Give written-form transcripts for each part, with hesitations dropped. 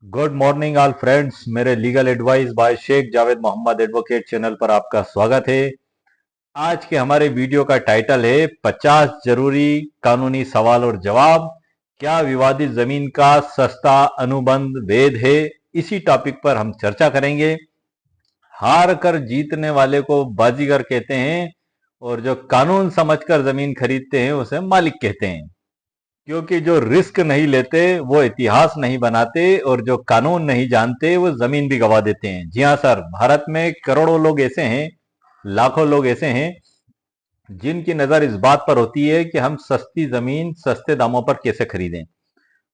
Good morning all friends. मेरे legal advice by Sheikh Javed Mohammad advocate channel पर आपका स्वागत है। आज के हमारे वीडियो का टाइटल है 50 जरूरी कानूनी सवाल और जवाब, क्या विवादित जमीन का सस्ता अनुबंध वैध है। इसी टॉपिक पर हम चर्चा करेंगे। हार कर जीतने वाले को बाजीगर कहते हैं और जो कानून समझकर जमीन खरीदते हैं उसे मालिक कहते हैं। क्योंकि जो रिस्क नहीं लेते वो इतिहास नहीं बनाते और जो कानून नहीं जानते वो जमीन भी गवा देते हैं। जी हाँ सर, भारत में करोड़ों लोग ऐसे हैं, लाखों लोग ऐसे हैं जिनकी नजर इस बात पर होती है कि हम सस्ती जमीन सस्ते दामों पर कैसे खरीदें।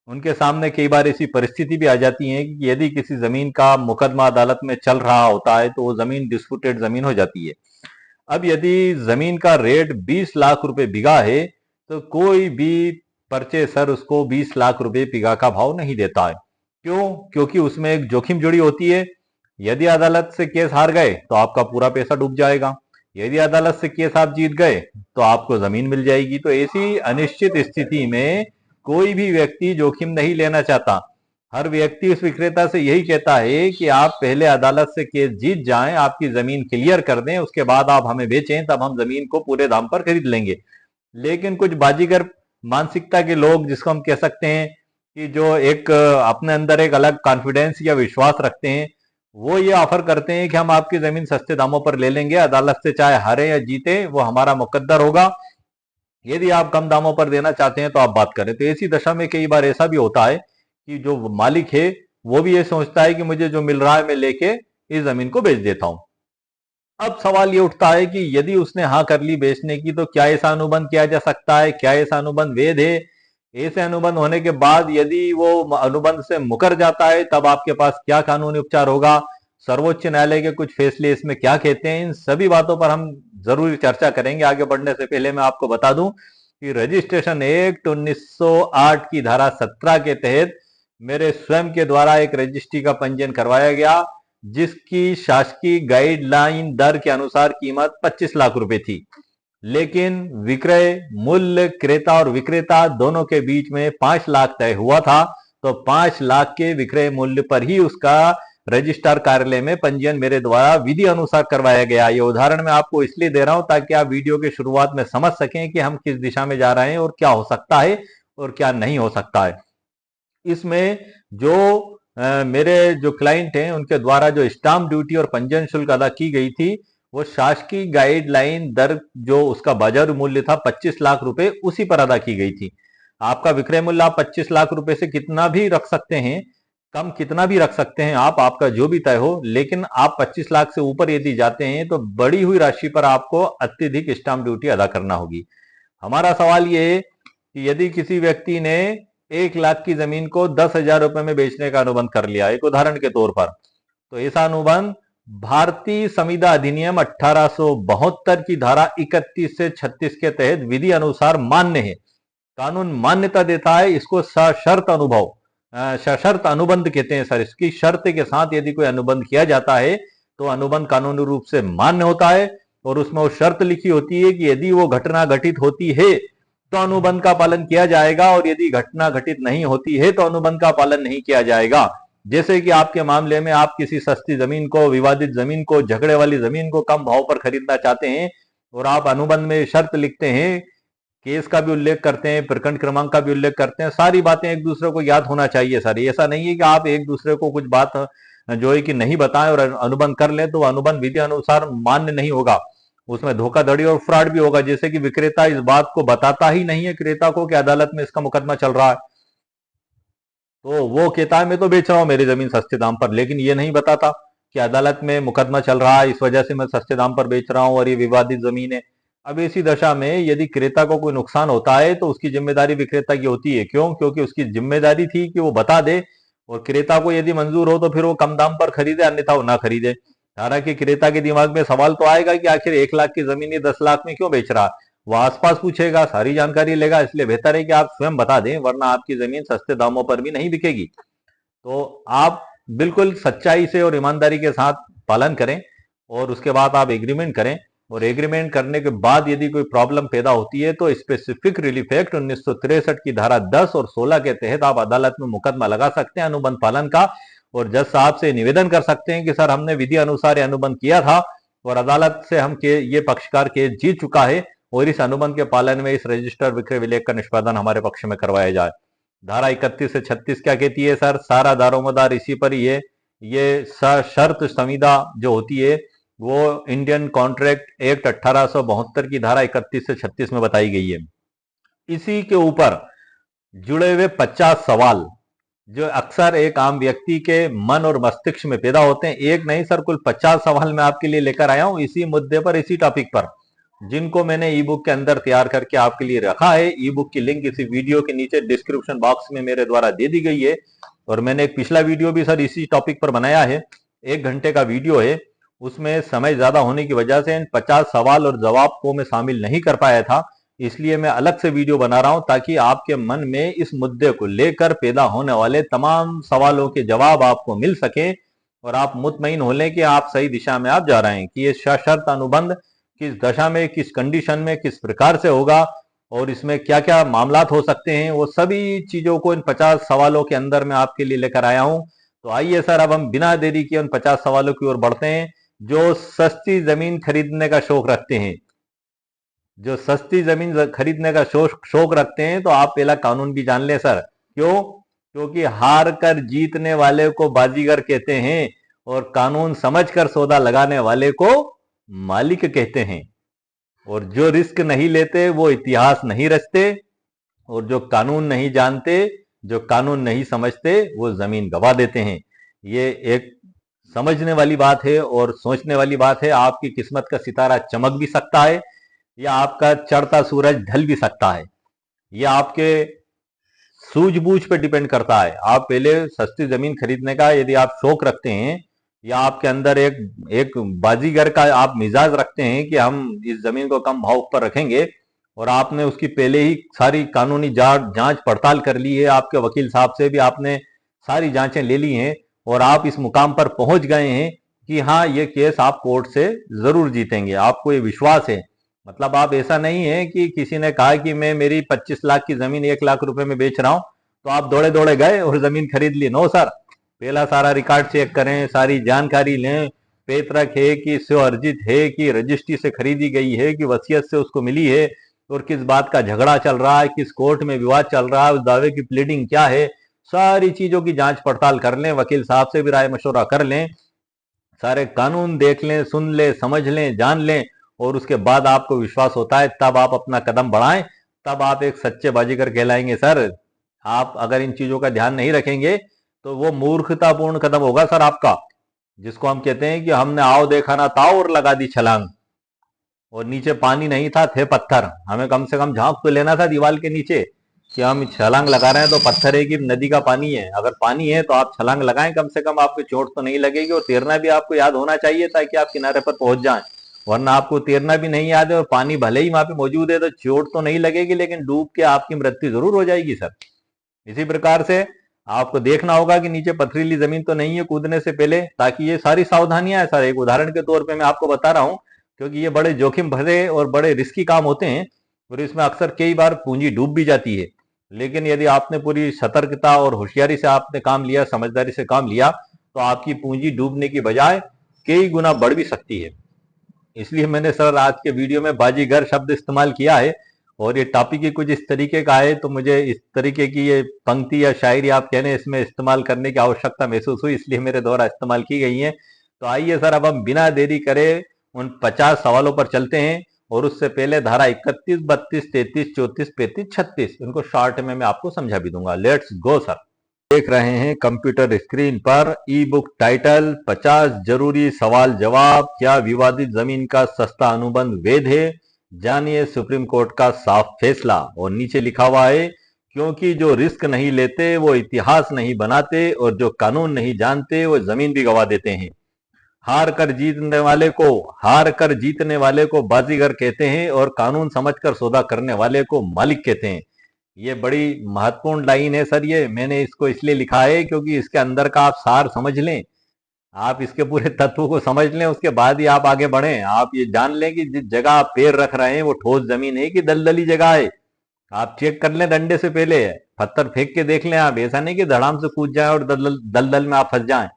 उनके सामने कई बार ऐसी परिस्थिति भी आ जाती है कि यदि किसी जमीन का मुकदमा अदालत में चल रहा होता है तो वो जमीन डिस्प्यूटेड जमीन हो जाती है। अब यदि जमीन का रेट 20 लाख रुपए बीघा है तो कोई भी परचेसर उसको 20 लाख रुपए बीघा का भाव नहीं देता है। क्यों? क्योंकि उसमें एक जोखिम जुड़ी होती है। यदि अदालत से केस हार गए तो आपका पूरा पैसा डूब जाएगा, यदि अदालत से केस आप जीत गए तो आपको जमीन मिल जाएगी। तो ऐसी अनिश्चित स्थिति में कोई भी व्यक्ति जोखिम नहीं लेना चाहता। हर व्यक्ति उस विक्रेता से यही कहता है कि आप पहले अदालत से केस जीत जाएं, आपकी जमीन क्लियर कर दें, उसके बाद आप हमें बेचें, तब हम जमीन को पूरे दाम पर खरीद लेंगे। लेकिन कुछ बाजीगर मानसिकता के लोग, जिसको हम कह सकते हैं कि जो एक अपने अंदर एक अलग कॉन्फिडेंस या विश्वास रखते हैं, वो ये ऑफर करते हैं कि हम आपकी जमीन सस्ते दामों पर ले लेंगे, अदालत से चाहे हारे या जीते वो हमारा मुकद्दर होगा, यदि आप कम दामों पर देना चाहते हैं तो आप बात करें। तो ऐसी दशा में कई बार ऐसा भी होता है कि जो मालिक है वो भी ये सोचता है कि मुझे जो मिल रहा है मैं लेके इस जमीन को बेच देता हूं। अब सवाल ये उठता है कि यदि उसने हाँ कर ली बेचने की तो क्या ऐसा अनुबंध किया जा सकता है, क्या ऐसा अनुबंध वैध है। ऐसे अनुबंध होने के बाद यदि वो अनुबंध से मुकर जाता है तब आपके पास क्या कानूनी उपचार होगा, सर्वोच्च न्यायालय के कुछ फैसले इसमें क्या कहते हैं, इन सभी बातों पर हम जरूर चर्चा करेंगे। आगे बढ़ने से पहले मैं आपको बता दूं कि रजिस्ट्रेशन एक्ट 1908 की धारा 17 के तहत मेरे स्वयं के द्वारा एक रजिस्ट्री का पंजीयन करवाया गया, जिसकी शासकीय गाइडलाइन दर के अनुसार कीमत 25 लाख रुपए थी। लेकिन विक्रय मूल्य क्रेता और विक्रेता दोनों के बीच में 5 लाख तय हुआ था, तो 5 लाख के विक्रय मूल्य पर ही उसका रजिस्ट्रार कार्यालय में पंजीयन मेरे द्वारा विधि अनुसार करवाया गया। ये उदाहरण मैं आपको इसलिए दे रहा हूं ताकि आप वीडियो के शुरुआत में समझ सकें कि हम किस दिशा में जा रहे हैं और क्या हो सकता है और क्या नहीं हो सकता है। इसमें जो मेरे जो क्लाइंट हैं उनके द्वारा जो स्टाम्प ड्यूटी और पंजीयन शुल्क अदा की गई थी वो शासकीय गाइडलाइन दर जो उसका बाजार मूल्य था 25 लाख रुपए, उसी पर अदा की गई थी। आपका विक्रय मूल्य आप 25 लाख रुपए से कितना भी रख सकते हैं, कम कितना भी रख सकते हैं आप, आपका जो भी तय हो, लेकिन आप 25 लाख से ऊपर यदि जाते हैं तो बढ़ी हुई राशि पर आपको अत्यधिक स्टाम्प ड्यूटी अदा करना होगी। हमारा सवाल ये है कि यदि किसी व्यक्ति ने 1 लाख की जमीन को 10,000 रुपए में बेचने का अनुबंध कर लिया, एक उदाहरण के तौर पर, तो ऐसा अनुबंध भारतीय संविदा अधिनियम 1872 की धारा 31 से 36 के तहत विधि अनुसार मान्य है। कानून मान्यता देता है इसको। सशर्त अनुभव, सशर्त अनुबंध कहते हैं सर। इसकी शर्त के साथ यदि कोई अनुबंध किया जाता है तो अनुबंध कानूनी रूप से मान्य होता है और उसमें वो शर्त लिखी होती है कि यदि वो घटना घटित होती है तो अनुबंध का पालन किया जाएगा और यदि घटना घटित नहीं होती है तो अनुबंध का पालन नहीं किया जाएगा। जैसे कि आपके मामले में आप किसी सस्ती जमीन को, विवादित जमीन को, झगड़े वाली जमीन को कम भाव पर खरीदना चाहते हैं और आप अनुबंध में शर्त लिखते हैं, केस का भी उल्लेख करते हैं, प्रकरण क्रमांक का भी उल्लेख करते हैं, सारी बातें एक दूसरे को याद होना चाहिए सर। ऐसा नहीं है कि आप एक दूसरे को कुछ बात जो है कि नहीं बताएं और अनुबंध कर लें तो अनुबंध विधि अनुसार मान्य नहीं होगा, उसमें धोखाधड़ी और फ्रॉड भी होगा। जैसे कि विक्रेता इस बात को बताता ही नहीं है क्रेता को कि अदालत में इसका मुकदमा चल रहा है, तो वो कहता है मैं तो बेच रहा हूं मेरी जमीन सस्ते दाम पर, लेकिन ये नहीं बताता कि अदालत में मुकदमा चल रहा है, इस वजह से मैं सस्ते दाम पर बेच रहा हूं और ये विवादित जमीन है। अब ऐसी दशा में यदि क्रेता को कोई नुकसान होता है तो उसकी जिम्मेदारी विक्रेता की होती है। क्यों? क्योंकि उसकी जिम्मेदारी थी कि वो बता दे और क्रेता को यदि मंजूर हो तो फिर वो कम दाम पर खरीदे, अन्यथा वो ना खरीदे। हालांकि क्रेता के दिमाग में सवाल तो आएगा कि आखिर 1 लाख की जमीन ये 10 लाख में क्यों बेच रहा है। वो आसपास पूछेगा, सारी जानकारी लेगा, इसलिए बेहतर है कि आप स्वयं बता दें, वरना आपकी जमीन सस्ते दामों पर भी नहीं बिकेगी। तो आप बिल्कुल सच्चाई से और ईमानदारी के साथ पालन करें और उसके बाद आप एग्रीमेंट करें। और एग्रीमेंट करने के बाद यदि कोई प्रॉब्लम पैदा होती है तो स्पेसिफिक रिलीफ एक्ट 1963 की धारा 10 और 16 के तहत आप अदालत में मुकदमा लगा सकते हैं अनुबंध पालन का, और जज साहब से निवेदन कर सकते हैं कि सर हमने विधि अनुसार अनुबंध किया था और अदालत से हम ये पक्षकार केस जीत चुका है और इस अनुबंध के पालन में इस रजिस्टर विक्रय विलेख का निष्पादन हमारे पक्ष में करवाया जाए। धारा 31 से 36 क्या कहती है सर? सारा दारोमदार इसी पर ही है। ये शर्त संविदा जो होती है वो इंडियन कॉन्ट्रैक्ट एक्ट 1872 की धारा 31 से 36 में बताई गई है। इसी के ऊपर जुड़े हुए 50 सवाल जो अक्सर एक आम व्यक्ति के मन और मस्तिष्क में पैदा होते हैं, एक नहीं सर कुल 50 सवाल मैं आपके लिए लेकर आया हूं इसी मुद्दे पर, इसी टॉपिक पर, जिनको मैंने ई बुक के अंदर तैयार करके आपके लिए रखा है। ई बुक की लिंक इसी वीडियो के नीचे डिस्क्रिप्शन बॉक्स में मेरे द्वारा दे दी गई है। और मैंने एक पिछला वीडियो भी सर इसी टॉपिक पर बनाया है, 1 घंटे का वीडियो है। उसमें समय ज्यादा होने की वजह से इन 50 सवाल और जवाब को मैं शामिल नहीं कर पाया था, इसलिए मैं अलग से वीडियो बना रहा हूं ताकि आपके मन में इस मुद्दे को लेकर पैदा होने वाले तमाम सवालों के जवाब आपको मिल सके और आप मुतमईन हो लें कि आप सही दिशा में आप जा रहे हैं कि ये सशर्त अनुबंध किस दशा में, किस कंडीशन में, किस प्रकार से होगा और इसमें क्या क्या मामलात हो सकते हैं, वो सभी चीजों को इन 50 सवालों के अंदर मैं आपके लिए लेकर आया हूं। तो आइए सर अब हम बिना देरी किए उन 50 सवालों की ओर बढ़ते हैं। जो सस्ती जमीन खरीदने का शौक रखते हैं, जो सस्ती जमीन खरीदने का शौक रखते हैं, तो आप पहला कानून भी जान लें सर। क्यों? क्योंकि हार कर जीतने वाले को बाजीगर कहते हैं और कानून समझकर सौदा लगाने वाले को मालिक कहते हैं। और जो रिस्क नहीं लेते वो इतिहास नहीं रचते, और जो कानून नहीं जानते, जो कानून नहीं समझते, वो जमीन गवा देते हैं। ये एक समझने वाली बात है और सोचने वाली बात है। आपकी किस्मत का सितारा चमक भी सकता है या आपका चढ़ता सूरज ढल भी सकता है। यह आपके सूझबूझ पे डिपेंड करता है। आप पहले सस्ती जमीन खरीदने का यदि आप शौक रखते हैं या आपके अंदर एक बाजीगर का आप मिजाज रखते हैं कि हम इस जमीन को कम भाव पर रखेंगे, और आपने उसकी पहले ही सारी कानूनी जांच पड़ताल कर ली है, आपके वकील साहब से भी आपने सारी जांचें ले ली हैं और आप इस मुकाम पर पहुंच गए हैं कि हाँ ये केस आप कोर्ट से जरूर जीतेंगे, आपको ये विश्वास है। मतलब आप ऐसा नहीं है कि किसी ने कहा कि मैं मेरी 25 लाख की जमीन 1 लाख रुपए में बेच रहा हूं तो आप दौड़े दौड़े गए और जमीन खरीद ली। नो सर, पहला सारा रिकॉर्ड चेक करें, सारी जानकारी लें, पेतरक है कि स्व अर्जित है कि रजिस्ट्री से खरीदी गई है कि वसीयत से उसको मिली है, और किस बात का झगड़ा चल रहा है, किस कोर्ट में विवाद चल रहा है, उस दावे की प्लीडिंग क्या है, सारी चीजों की जांच पड़ताल कर लें, वकील साहब से भी राय मशवरा कर लें, सारे कानून देख लें, सुन लें, समझ लें, जान लें, और उसके बाद आपको विश्वास होता है तब आप अपना कदम बढ़ाएं, तब आप एक सच्चे बाजीगर कहलाएंगे सर। आप अगर इन चीजों का ध्यान नहीं रखेंगे तो वो मूर्खतापूर्ण कदम होगा सर आपका, जिसको हम कहते हैं कि हमने आओ देखा ना ताओ और लगा दी छलांग, और नीचे पानी नहीं था, थे पत्थर, हमें कम से कम झांक तो लेना था दीवार के नीचे कि हम छलांग लगा रहे हैं तो पत्थर है कि नदी का पानी है। अगर पानी है तो आप छलांग लगाएं, कम से कम आपको चोट तो नहीं लगेगी, और तैरना भी आपको याद होना चाहिए ताकि आप किनारे पर पहुंच जाएं। वरना आपको तैरना भी नहीं याद है और पानी भले ही वहां पे मौजूद है तो चोट तो नहीं लगेगी, लेकिन डूब के आपकी मृत्यु जरूर हो जाएगी सर। इसी प्रकार से आपको देखना होगा कि नीचे पथरीली जमीन तो नहीं है कूदने से पहले, ताकि ये सारी सावधानियां है सर। एक उदाहरण के तौर पे मैं आपको बता रहा हूं, क्योंकि ये बड़े जोखिम भरे और बड़े रिस्की काम होते हैं और इसमें अक्सर कई बार पूंजी डूब भी जाती है। लेकिन यदि आपने पूरी सतर्कता और होशियारी से आपने काम लिया, समझदारी से काम लिया, तो आपकी पूंजी डूबने की बजाय कई गुना बढ़ भी सकती है। इसलिए मैंने सर आज के वीडियो में बाजीगर शब्द इस्तेमाल किया है, और ये टॉपिक ही कुछ इस तरीके का है तो मुझे इस तरीके की ये पंक्ति या शायरी आप कहने इसमें इस्तेमाल करने की आवश्यकता महसूस हुई, इसलिए मेरे द्वारा इस्तेमाल की गई है। तो आइए सर अब हम बिना देरी करे उन 50 सवालों पर चलते हैं, और उससे पहले धारा 31, 32, 33, 34, 35, 36 इनको शॉर्ट में मैं आपको समझा भी दूंगा। Let's go sir. देख रहे हैं कंप्यूटर स्क्रीन पर ई बुक टाइटल 50 जरूरी सवाल जवाब, क्या विवादित जमीन का सस्ता अनुबंध वैध है, जानिए सुप्रीम कोर्ट का साफ फैसला। और नीचे लिखा हुआ है, क्योंकि जो रिस्क नहीं लेते वो इतिहास नहीं बनाते, और जो कानून नहीं जानते वो जमीन भी गवा देते हैं। हार कर जीतने वाले को बाजीगर कहते हैं और कानून समझकर सौदा करने वाले को मालिक कहते हैं। ये बड़ी महत्वपूर्ण लाइन है सर। ये मैंने इसको इसलिए लिखा है क्योंकि इसके अंदर का आप सार समझ लें आप इसके पूरे तत्व को समझ लें, उसके बाद ही आप आगे बढ़ें। आप ये जान लें कि जिस जगह आप पैर रख रहे हैं वो ठोस जमीन है कि दलदली जगह है। आप चेक कर लें डंडे से पहले, पत्थर फेंक के देख लें आप, ऐसा नहीं कि धड़ाम से कूद जाए और दलदल दलदल में आप फंस जाएं।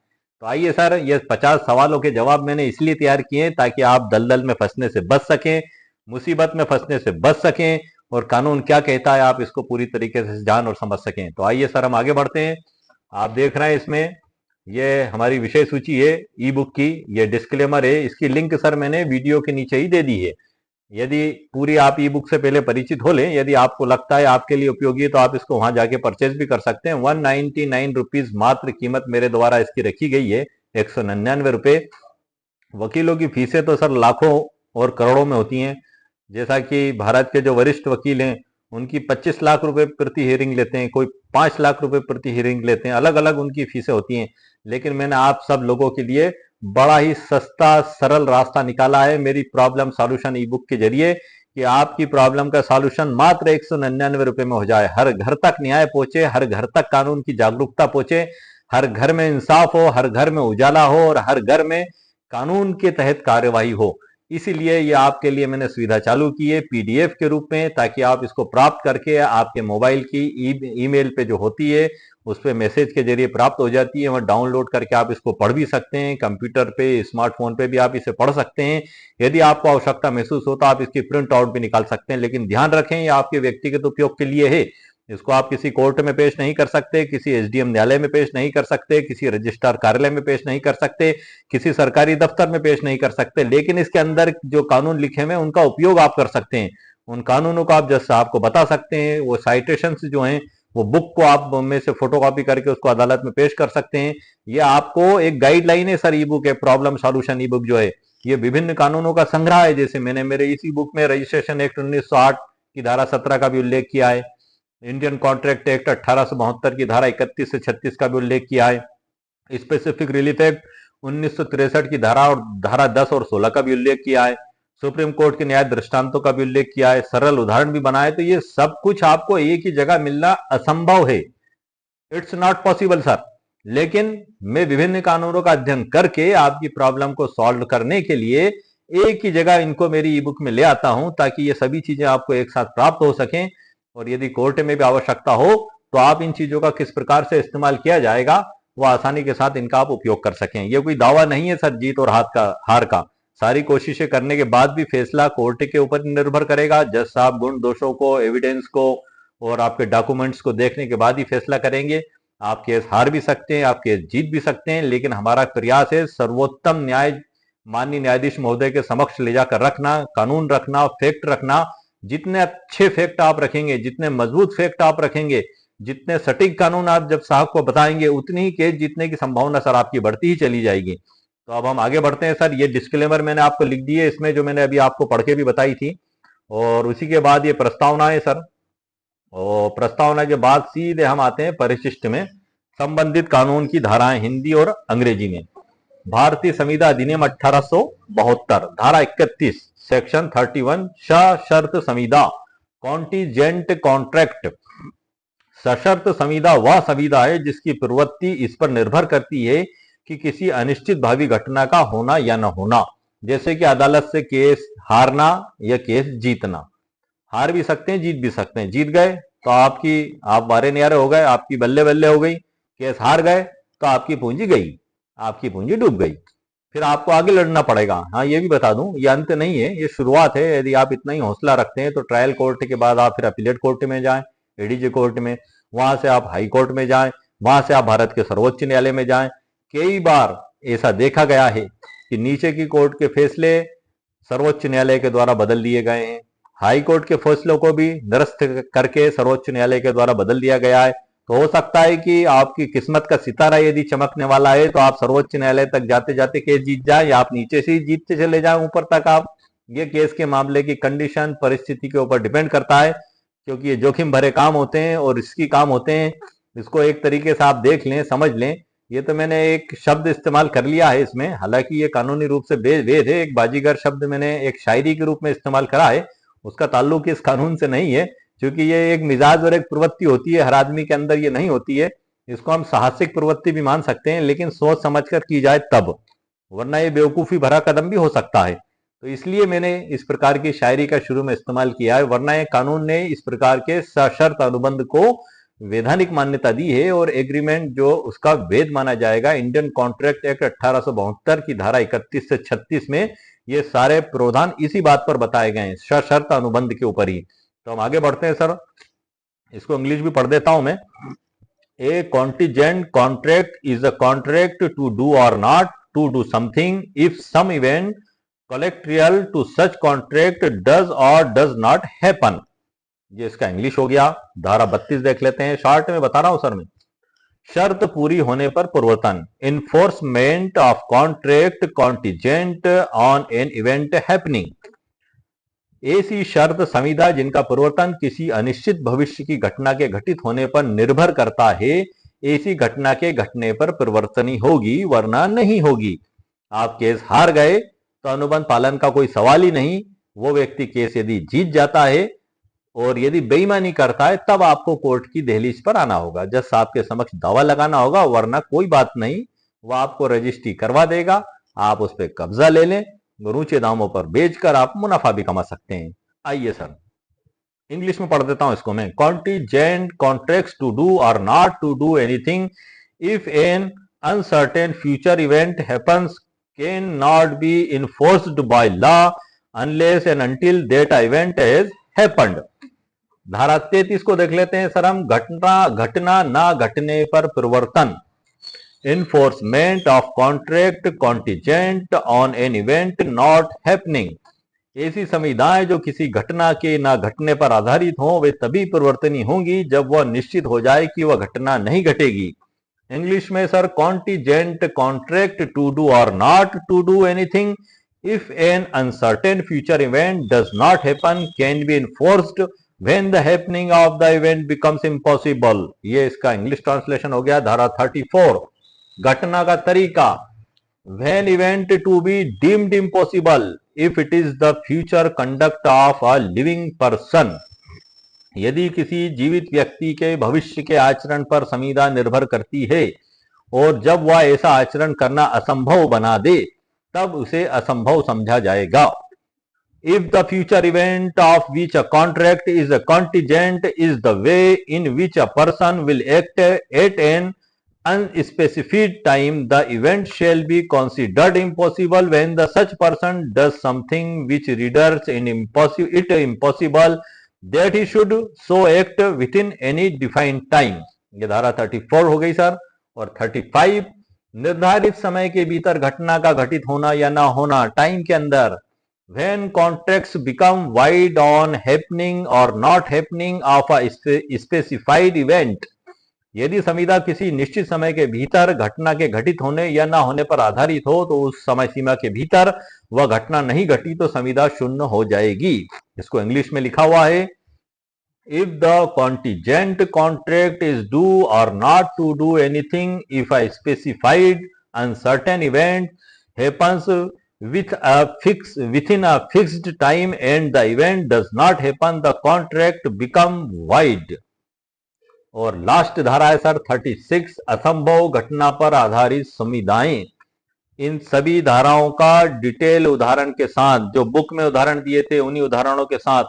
तो आइए सर, ये 50 सवालों के जवाब मैंने इसलिए तैयार किए हैं ताकि आप दलदल में फंसने से बच सकें, मुसीबत में फंसने से बच सकें, और कानून क्या कहता है आप इसको पूरी तरीके से जान और समझ सकें। तो आइए सर, हम आगे बढ़ते हैं। आप देख रहे हैं इसमें ये हमारी विषय सूची है ई बुक की, ये डिस्क्लेमर है, इसकी लिंक सर मैंने वीडियो के नीचे ही दे दी है। यदि पूरी आप ई बुक से पहले परिचित हो लें, यदि आपको लगता है आपके लिए उपयोगी है तो आप इसको वहां जाके परचेज भी कर सकते हैं। 199 रुपीज मात्र कीमत मेरे द्वारा इसकी रखी गई है, 199 रुपए। वकीलों की फीसें तो सर लाखों और करोड़ों में होती हैं। जैसा कि भारत के जो वरिष्ठ वकील हैं उनकी 25 लाख रुपए प्रति हियरिंग लेते हैं, कोई 5 लाख रुपए प्रति हियरिंग लेते हैं, अलग अलग उनकी फीसें होती हैं। लेकिन मैंने आप सब लोगों के लिए बड़ा ही सस्ता सरल रास्ता निकाला है मेरी प्रॉब्लम सॉल्यूशन ई बुक के जरिए, कि आपकी प्रॉब्लम का सॉल्यूशन मात्र 199 रुपए में हो जाए। हर घर तक न्याय पहुंचे, हर घर तक कानून की जागरूकता पहुंचे, हर घर में इंसाफ हो, हर घर में उजाला हो, और हर घर में कानून के तहत कार्यवाही हो। इसीलिए ये आपके लिए मैंने सुविधा चालू की है पीडीएफ के रूप में, ताकि आप इसको प्राप्त करके आपके मोबाइल की ईमेल पे जो होती है उस पर मैसेज के जरिए प्राप्त हो जाती है, वह डाउनलोड करके आप इसको पढ़ भी सकते हैं। कंप्यूटर पे, स्मार्टफोन पे भी आप इसे पढ़ सकते हैं। यदि आपको आवश्यकता महसूस हो तो आप इसकी प्रिंट आउट भी निकाल सकते हैं। लेकिन ध्यान रखें, ये आपके व्यक्तिगत उपयोग के लिए है। इसको आप किसी कोर्ट में पेश नहीं कर सकते, किसी एसडीएम न्यायालय में पेश नहीं कर सकते, किसी रजिस्ट्रार कार्यालय में पेश नहीं कर सकते, किसी सरकारी दफ्तर में पेश नहीं कर सकते। लेकिन इसके अंदर जो कानून लिखे हुए हैं उनका उपयोग आप कर सकते हैं। उन कानूनों को आप जज साहब को बता सकते हैं। वो साइटेशन जो हैं वो बुक को आप में से फोटोकॉपी करके उसको अदालत में पेश कर सकते हैं। ये आपको एक गाइडलाइन है सर, ई बुक है, प्रॉब्लम सॉल्यूशन ई बुक जो है ये विभिन्न कानूनों का संग्रह है। जैसे मैंने मेरे इसी बुक में रजिस्ट्रेशन एक्ट 1908 की धारा 17 का भी उल्लेख किया है, इंडियन कॉन्ट्रैक्ट एक्ट 1872 की धारा 31 से 36 का भी उल्लेख किया है, स्पेसिफिक रिलीफ एक्ट 1963 की धारा और धारा 10 और 16 का भी उल्लेख किया है, सुप्रीम कोर्ट के न्याय दृष्टांतों का भी उल्लेख किया है, सरल उदाहरण भी बनाए। तो ये सब कुछ आपको एक ही जगह मिलना असंभव है, इट्स नॉट पॉसिबल सर। लेकिन मैं विभिन्न कानूनों का अध्ययन करके आपकी प्रॉब्लम को सॉल्व करने के लिए एक ही जगह इनको मेरी ई बुक में ले आता हूं, ताकि ये सभी चीजें आपको एक साथ प्राप्त हो सकें। और यदि कोर्ट में भी आवश्यकता हो तो आप इन चीजों का किस प्रकार से इस्तेमाल किया जाएगा वो आसानी के साथ इनका आप उपयोग कर सकें। ये कोई दावा नहीं है सर जीत और हार का। सारी कोशिशें करने के बाद भी फैसला कोर्ट के ऊपर निर्भर करेगा। जज साहब गुण दोषों को, एविडेंस को और आपके डॉक्यूमेंट्स को देखने के बाद ही फैसला करेंगे। आप केस हार भी सकते हैं, आप केस जीत भी सकते हैं, लेकिन हमारा प्रयास है सर्वोत्तम न्याय माननीय न्यायाधीश महोदय के समक्ष ले जाकर रखना, कानून रखना, फैक्ट रखना। जितने अच्छे फैक्ट आप रखेंगे, जितने मजबूत फैक्ट आप रखेंगे, जितने सटीक कानून आप जब साहब को बताएंगे, उतनी ही केस जीतने की संभावना सर आपकी बढ़ती ही चली जाएगी। तो अब हम आगे बढ़ते हैं सर। ये डिस्क्लेमर मैंने आपको लिख दी है इसमें, जो मैंने अभी आपको पढ़ के भी बताई थी। और उसी के बाद ये प्रस्तावना है सर, और प्रस्तावना के बाद सीधे हम आते हैं परिशिष्ट में संबंधित कानून की धाराएं हिंदी और अंग्रेजी में। भारतीय संविदा अधिनियम 1872 धारा 31 सेक्शन 31 सशर्त संविदा कॉन्टीजेंट कॉन्ट्रैक्ट। सशर्त संविदा वह संविदा है जिसकी प्रवृत्ति इस पर निर्भर करती है कि किसी अनिश्चित भावी घटना का होना या न होना, जैसे कि अदालत से केस हारना या केस जीतना। हार भी सकते हैं, जीत भी सकते हैं। जीत गए तो आप बारे न्यारे हो गए, आपकी बल्ले बल्ले हो गई। केस हार गए तो आपकी पूंजी गई, आपकी पूंजी डूब गई। फिर आपको आगे लड़ना पड़ेगा। हाँ, ये भी बता दूं, ये अंत नहीं है, ये शुरुआत है। यदि आप इतना ही हौसला रखते हैं तो ट्रायल कोर्ट के बाद आप फिर अपीलेट कोर्ट में जाएं, एडीजे कोर्ट में, वहां से आप हाई कोर्ट में जाएं, वहां से आप भारत के सर्वोच्च न्यायालय में जाएं। कई बार ऐसा देखा गया है कि नीचे की कोर्ट के फैसले सर्वोच्च न्यायालय के द्वारा बदल दिए गए हैं, हाई कोर्ट के फैसलों को भी निरस्त करके सर्वोच्च न्यायालय के द्वारा बदल दिया गया है। तो हो सकता है कि आपकी किस्मत का सितारा यदि चमकने वाला है तो आप सर्वोच्च न्यायालय तक जाते जाते केस जीत जाए, या आप नीचे से ही जीतते चले जाए ऊपर तक आप। ये केस के मामले की कंडीशन, परिस्थिति के ऊपर डिपेंड करता है, क्योंकि ये जोखिम भरे काम होते हैं और रिस्की काम होते हैं। इसको एक तरीके से आप देख लें, समझ लें। ये तो मैंने एक शब्द इस्तेमाल कर लिया है इसमें, हालांकि ये कानूनी रूप से वैध है। एक बाजीगर शब्द मैंने एक शायरी के रूप में इस्तेमाल करा है, उसका ताल्लुक इस कानून से नहीं है, क्योंकि ये एक मिजाज और एक प्रवृत्ति होती है, हर आदमी के अंदर ये नहीं होती है। इसको हम साहसिक प्रवृत्ति भी मान सकते हैं, लेकिन सोच समझकर की जाए तब, वरना ये बेवकूफी भरा कदम भी हो सकता है। तो इसलिए मैंने इस प्रकार की शायरी का शुरू में इस्तेमाल किया है, वरना ये कानून ने इस प्रकार के सशर्त अनुबंध को वैधानिक मान्यता दी है और एग्रीमेंट जो उसका वैध माना जाएगा। इंडियन कॉन्ट्रैक्ट एक्ट 1872 की धारा 31 से 36 में ये सारे प्रावधान इसी बात पर बताए गए हैं, सशर्त अनुबंध के ऊपर ही। तो हम आगे बढ़ते हैं सर, इसको इंग्लिश भी पढ़ देता हूं मैं। A contingent contract is a contract to do और not to do something if some event collateral to such contract does or does not happen. ये इसका इंग्लिश हो गया। धारा 32 देख लेते हैं, शॉर्ट में बता रहा हूं सर मैं। शर्त पूरी होने पर प्रवर्तन, enforcement of contract contingent on an event happening. ऐसी शर्त संविदा जिनका प्रवर्तन किसी अनिश्चित भविष्य की घटना के घटित होने पर निर्भर करता है, ऐसी घटना के घटने पर प्रवर्तनी होगी, वरना नहीं होगी। आप केस हार गए तो अनुबंध पालन का कोई सवाल ही नहीं। वो व्यक्ति केस यदि जीत जाता है और यदि बेईमानी करता है तब आपको कोर्ट की दहलीज पर आना होगा, जज साहब के समक्ष दावा लगाना होगा, वरना कोई बात नहीं, वो आपको रजिस्ट्री करवा देगा, आप उस पर कब्जा ले लें, ऊंचे दामों पर बेचकर आप मुनाफा भी कमा सकते हैं। आइए सर इंग्लिश में पढ़ देता हूं इसको मैं। कॉन्टिजेंट कॉन्ट्रैक्ट्स टू डू और not to do anything if an uncertain future event happens can not be enforced by law unless and until that event has happened. धारा 33 को देख लेते हैं सर हम। घटना ना घटने पर प्रवर्तन, enforcement of contract contingent on an event not happening। ऐसी संविधाएं जो किसी घटना के ना घटने पर आधारित हों वे तभी प्रवर्तनीय होंगी जब वह निश्चित हो जाए कि वह घटना नहीं घटेगी। इंग्लिश में sir, contingent contract to do or not to do anything if an uncertain future event does not happen can be enforced when the happening of the event becomes impossible। ये इसका इंग्लिश ट्रांसलेशन हो गया। धारा 34 घटना का तरीका, when event to be deemed impossible if it is the future conduct of a living person। यदि किसी जीवित व्यक्ति के भविष्य के आचरण पर संविदा निर्भर करती है और जब वह ऐसा आचरण करना असंभव बना दे तब उसे असंभव समझा जाएगा। If the future event of which a contract is a contingent is the way in which a person will act at an unspecified time, the event shall be considered impossible when the such person does something which renders it impossible that he should so act within any defined time। ये धारा 34 हो गई sir. और 35 निर्धारित समय के भीतर घटना का घटित होना या ना होना, टाइम के अंदर। When contracts become void on happening or not happening of a specified event, यदि संविदा किसी निश्चित समय के भीतर घटना के घटित होने या ना होने पर आधारित हो तो उस समय सीमा के भीतर वह घटना नहीं घटी तो संविदा शून्य हो जाएगी। इसको इंग्लिश में लिखा हुआ है, if the contingent contract is do or not to do anything if a specified uncertain event happens within a fixed time and the event does not happen, the contract become void। और last धारा है sir 36 असंभव घटना पर आधारित संविदाएं। इन सभी धाराओं का डिटेल उदाहरण के साथ, जो बुक में उदाहरण दिए थे उन्हीं उदाहरणों के साथ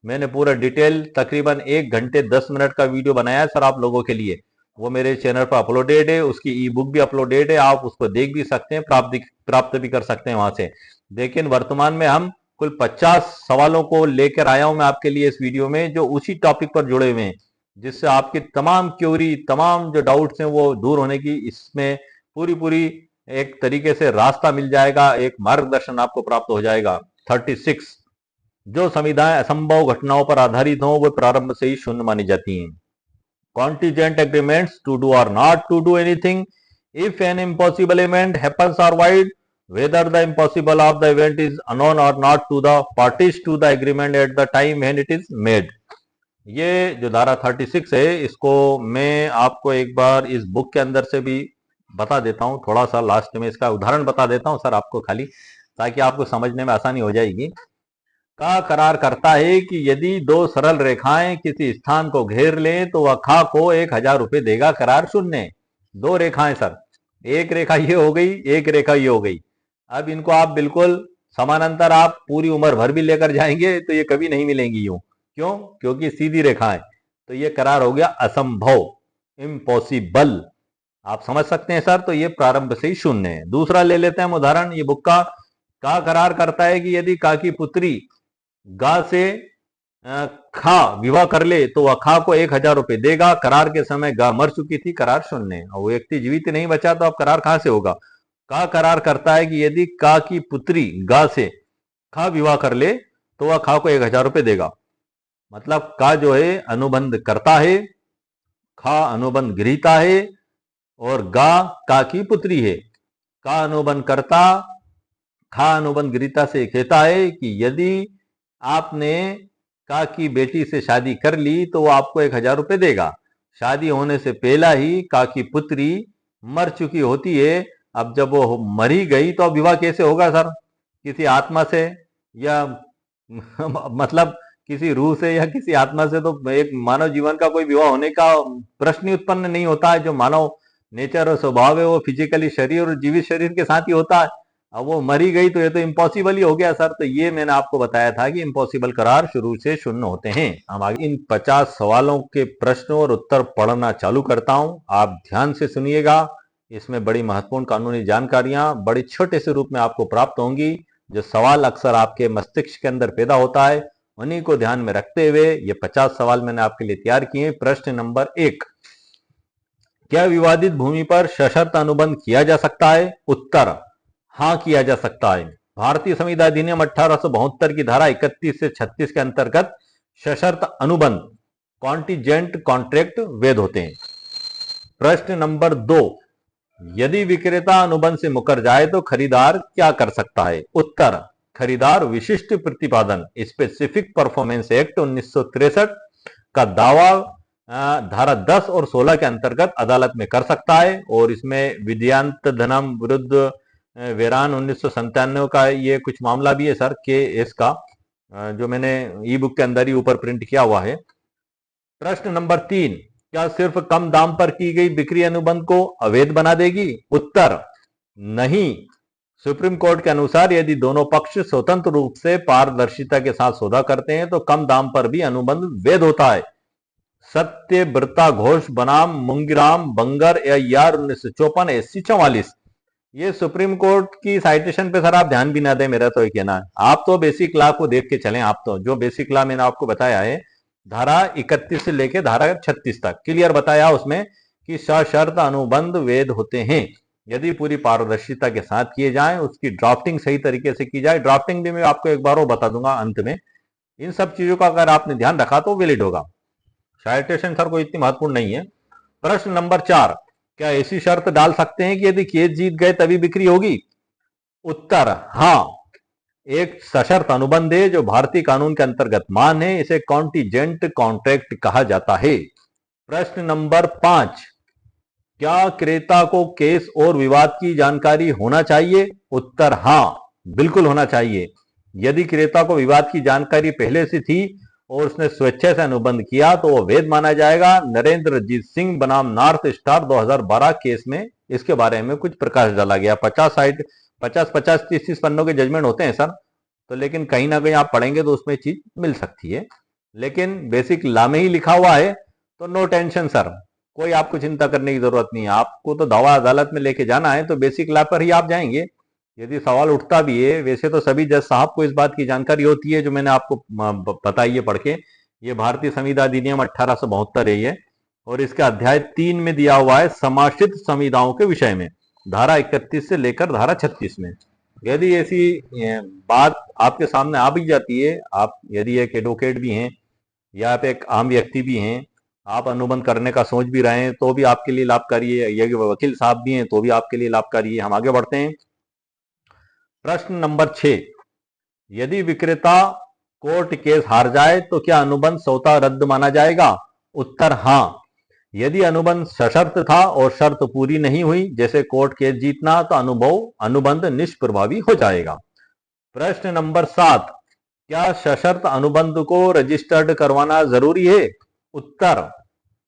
मैंने पूरा डिटेल तकरीबन 1 घंटे 10 मिनट का वीडियो बनाया है सर आप लोगों के लिए। वो मेरे चैनल पर अपलोडेड है, उसकी ई बुक भी अपलोडेड है, आप उसको देख भी सकते हैं, प्राप्त भी कर सकते हैं वहां से। लेकिन वर्तमान में हम कुल 50 सवालों को लेकर आया हूं मैं आपके लिए इस वीडियो में, जो उसी टॉपिक पर जुड़े हुए हैं, जिससे आपकी तमाम क्यूरी, तमाम जो डाउट्स हैं वो दूर होने की इसमें पूरी एक तरीके से रास्ता मिल जाएगा, एक मार्गदर्शन आपको प्राप्त हो जाएगा। 36 जो संविधाएं असंभव घटनाओं पर आधारित हों वो प्रारंभ से ही शून्य मानी जाती हैं। कॉन्टिजेंट एग्रीमेंट्स टू डू और not to do anything if an impossible event happens are void whether the impossible of the event is unknown or not to the parties to the agreement at the time when it is made। ये जो धारा 36 है इसको मैं आपको एक बार इस book के अंदर से भी बता देता हूं, थोड़ा सा लास्ट में इसका उदाहरण बता देता हूं सर आपको, खाली ताकि आपको समझने में आसानी हो जाएगी। का करार करता है कि यदि दो सरल रेखाएं किसी स्थान को घेर लें तो वह खा को 1,000 रुपए देगा। करार शून्य। दो रेखाएं सर, एक रेखा ये हो गई, एक रेखा ये हो गई। अब इनको आप बिल्कुल समानांतर आप पूरी उम्र भर भी लेकर जाएंगे तो ये कभी नहीं मिलेंगी यूं। क्यों? क्योंकि सीधी रेखा है। तो ये करार हो गया असंभव, इम्पॉसिबल। आप समझ सकते हैं सर। तो ये प्रारंभ से ही शून्य है। दूसरा ले लेते हैं हम उदाहरण। ये बुक्का का करार करता है कि यदि का की पुत्री गा से खा विवाह कर ले तो वह खा को 1,000 रुपए देगा। करार के समय गा मर चुकी थी। करार शून्य है। और वो व्यक्ति जीवित नहीं बचा तो अब करार कहां से होगा? का करार करता है कि यदि का की पुत्री गा से खा विवाह कर ले तो वह खा को 1,000 रुपए देगा। मतलब का जो है अनुबंध करता है, खा अनुबंध गृहीता है और गा का की पुत्री है। का अनुबंध करता, खा अनुबंध गृहीता से कहता है कि यदि आपने का की बेटी से शादी कर ली तो वो आपको 1,000 रुपए देगा। शादी होने से पहला ही का की पुत्री मर चुकी होती है। अब जब वो मरी गई तो अब विवाह कैसे होगा सर? किसी आत्मा से या मतलब किसी रूह से या किसी आत्मा से तो एक मानव जीवन का कोई विवाह होने का प्रश्न ही उत्पन्न नहीं होता है। जो मानव नेचर और स्वभाव है वो फिजिकली शरीर और जीवित शरीर के साथ ही होता है। अब वो मरी गई तो ये तो इम्पॉसिबल ही हो गया सर। तो ये मैंने आपको बताया था कि इम्पॉसिबल करार शुरू से शून्य होते हैं। हम आगे इन 50 सवालों के प्रश्नों और उत्तर पढ़ना चालू करता हूं। आप ध्यान से सुनिएगा। इसमें बड़ी महत्वपूर्ण कानूनी जानकारियां बड़े छोटे से रूप में आपको प्राप्त होंगी। जो सवाल अक्सर आपके मस्तिष्क के अंदर पैदा होता है उन्हीं को ध्यान में रखते हुए ये 50 सवाल मैंने आपके लिए तैयार किए। प्रश्न नंबर 1, क्या विवादित भूमि पर सशर्त अनुबंध किया जा सकता है? उत्तर, हाँ किया जा सकता है। भारतीय संविधान अधिनियम 1872 की धारा 31 से 36 के अंतर्गत सशर्त अनुबंध कॉन्टिजेंट कॉन्ट्रैक्ट वैध होते हैं। प्रश्न नंबर 2, यदि विक्रेता अनुबंध से मुकर जाए तो खरीदार क्या कर सकता है? उत्तर, खरीदार विशिष्ट प्रतिपादन स्पेसिफिक परफॉर्मेंस एक्ट 1963 का दावा धारा 10 और 16 के अंतर्गत अदालत में कर सकता है। और इसमें विद्यांत धनम विरुद्ध वेरान 1997 का ये कुछ मामला भी है सर के इसका, जो मैंने ई बुक के अंदर ही ऊपर प्रिंट किया हुआ है। प्रश्न नंबर 3, क्या सिर्फ कम दाम पर की गई बिक्री अनुबंध को अवैध बना देगी? उत्तर, नहीं। सुप्रीम कोर्ट के अनुसार यदि दोनों पक्ष स्वतंत्र रूप से पारदर्शिता के साथ सौदा करते हैं तो कम दाम पर भी अनुबंध वैध होता है। सत्यव्रता घोष बनाम मुंगीराम बंगर यार 1954 SC 44। ये सुप्रीम कोर्ट की साइटेशन पे सर आप ध्यान भी ना दें, मेरा तो ये कहना है। आप तो बेसिक लॉ को देख के चलें। आप तो जो बेसिक लॉ मैंने आपको बताया है धारा 31 से लेके धारा 36 तक क्लियर बताया उसमें कि सशर्त अनुबंध वैध होते हैं यदि पूरी पारदर्शिता के साथ किए जाएं, उसकी ड्राफ्टिंग सही तरीके से की जाए। ड्राफ्टिंग भी मैं आपको एक बार और बता दूंगा अंत में। इन सब चीजों का अगर आपने ध्यान रखा तो वैलिड होगा। साइटेशन सर कोई इतनी महत्वपूर्ण नहीं है। प्रश्न नंबर 4, क्या ऐसी शर्त डाल सकते हैं कि यदि केस जीत गए तभी बिक्री होगी? उत्तर, हाँ। एक सशर्त अनुबंध है जो भारतीय कानून के अंतर्गत मान्य है। इसे कॉन्टिजेंट कॉन्ट्रैक्ट कहा जाता है। प्रश्न नंबर 5, क्या क्रेता को केस और विवाद की जानकारी होना चाहिए? उत्तर, हाँ, बिल्कुल होना चाहिए। यदि क्रेता को विवाद की जानकारी पहले से थी और उसने स्वेच्छा से अनुबंध किया तो वह वैध माना जाएगा। नरेंद्रजीत सिंह बनाम नॉर्थ स्टार 2012 केस में इसके बारे में कुछ प्रकाश डाला गया। 50 30 पन्नों के जजमेंट होते हैं सर। तो लेकिन कहीं ना कहीं आप पढ़ेंगे तो उसमें चीज मिल सकती है। लेकिन बेसिक लॉ में ही लिखा हुआ है तो नो टेंशन सर, कोई आपको चिंता करने की जरूरत नहीं है। आपको तो दावा अदालत में लेके जाना है तो बेसिक लॉ पर ही आप जाएंगे। यदि सवाल उठता भी है, वैसे तो सभी जज साहब को इस बात की जानकारी होती है जो मैंने आपको बताई है पढ़ के। ये भारतीय संविधान अधिनियम 1872 है ये, और इसका अध्याय 3 में दिया हुआ है समाश्रित संविदाओं के विषय में, धारा 31 से लेकर धारा 36 में। यदि ऐसी बात आपके सामने आ भी जाती है, आप यदि एक एडवोकेट भी हैं या आप एक आम व्यक्ति भी हैं, आप अनुबंध करने का सोच भी रहे हैं तो भी आपके लिए लाभकारी है। यदि वकील साहब भी हैं तो भी आपके लिए लाभकारी है। हम आगे बढ़ते हैं। प्रश्न नंबर 6, यदि विक्रेता कोर्ट केस हार जाए तो क्या अनुबंध स्वतः रद्द माना जाएगा? उत्तर, हाँ। यदि अनुबंध सशर्त था और शर्त पूरी नहीं हुई, जैसे कोर्ट केस जीतना, तो अनुबंध निष्प्रभावी हो जाएगा। प्रश्न नंबर 7, क्या सशर्त अनुबंध को रजिस्टर्ड करवाना जरूरी है? उत्तर,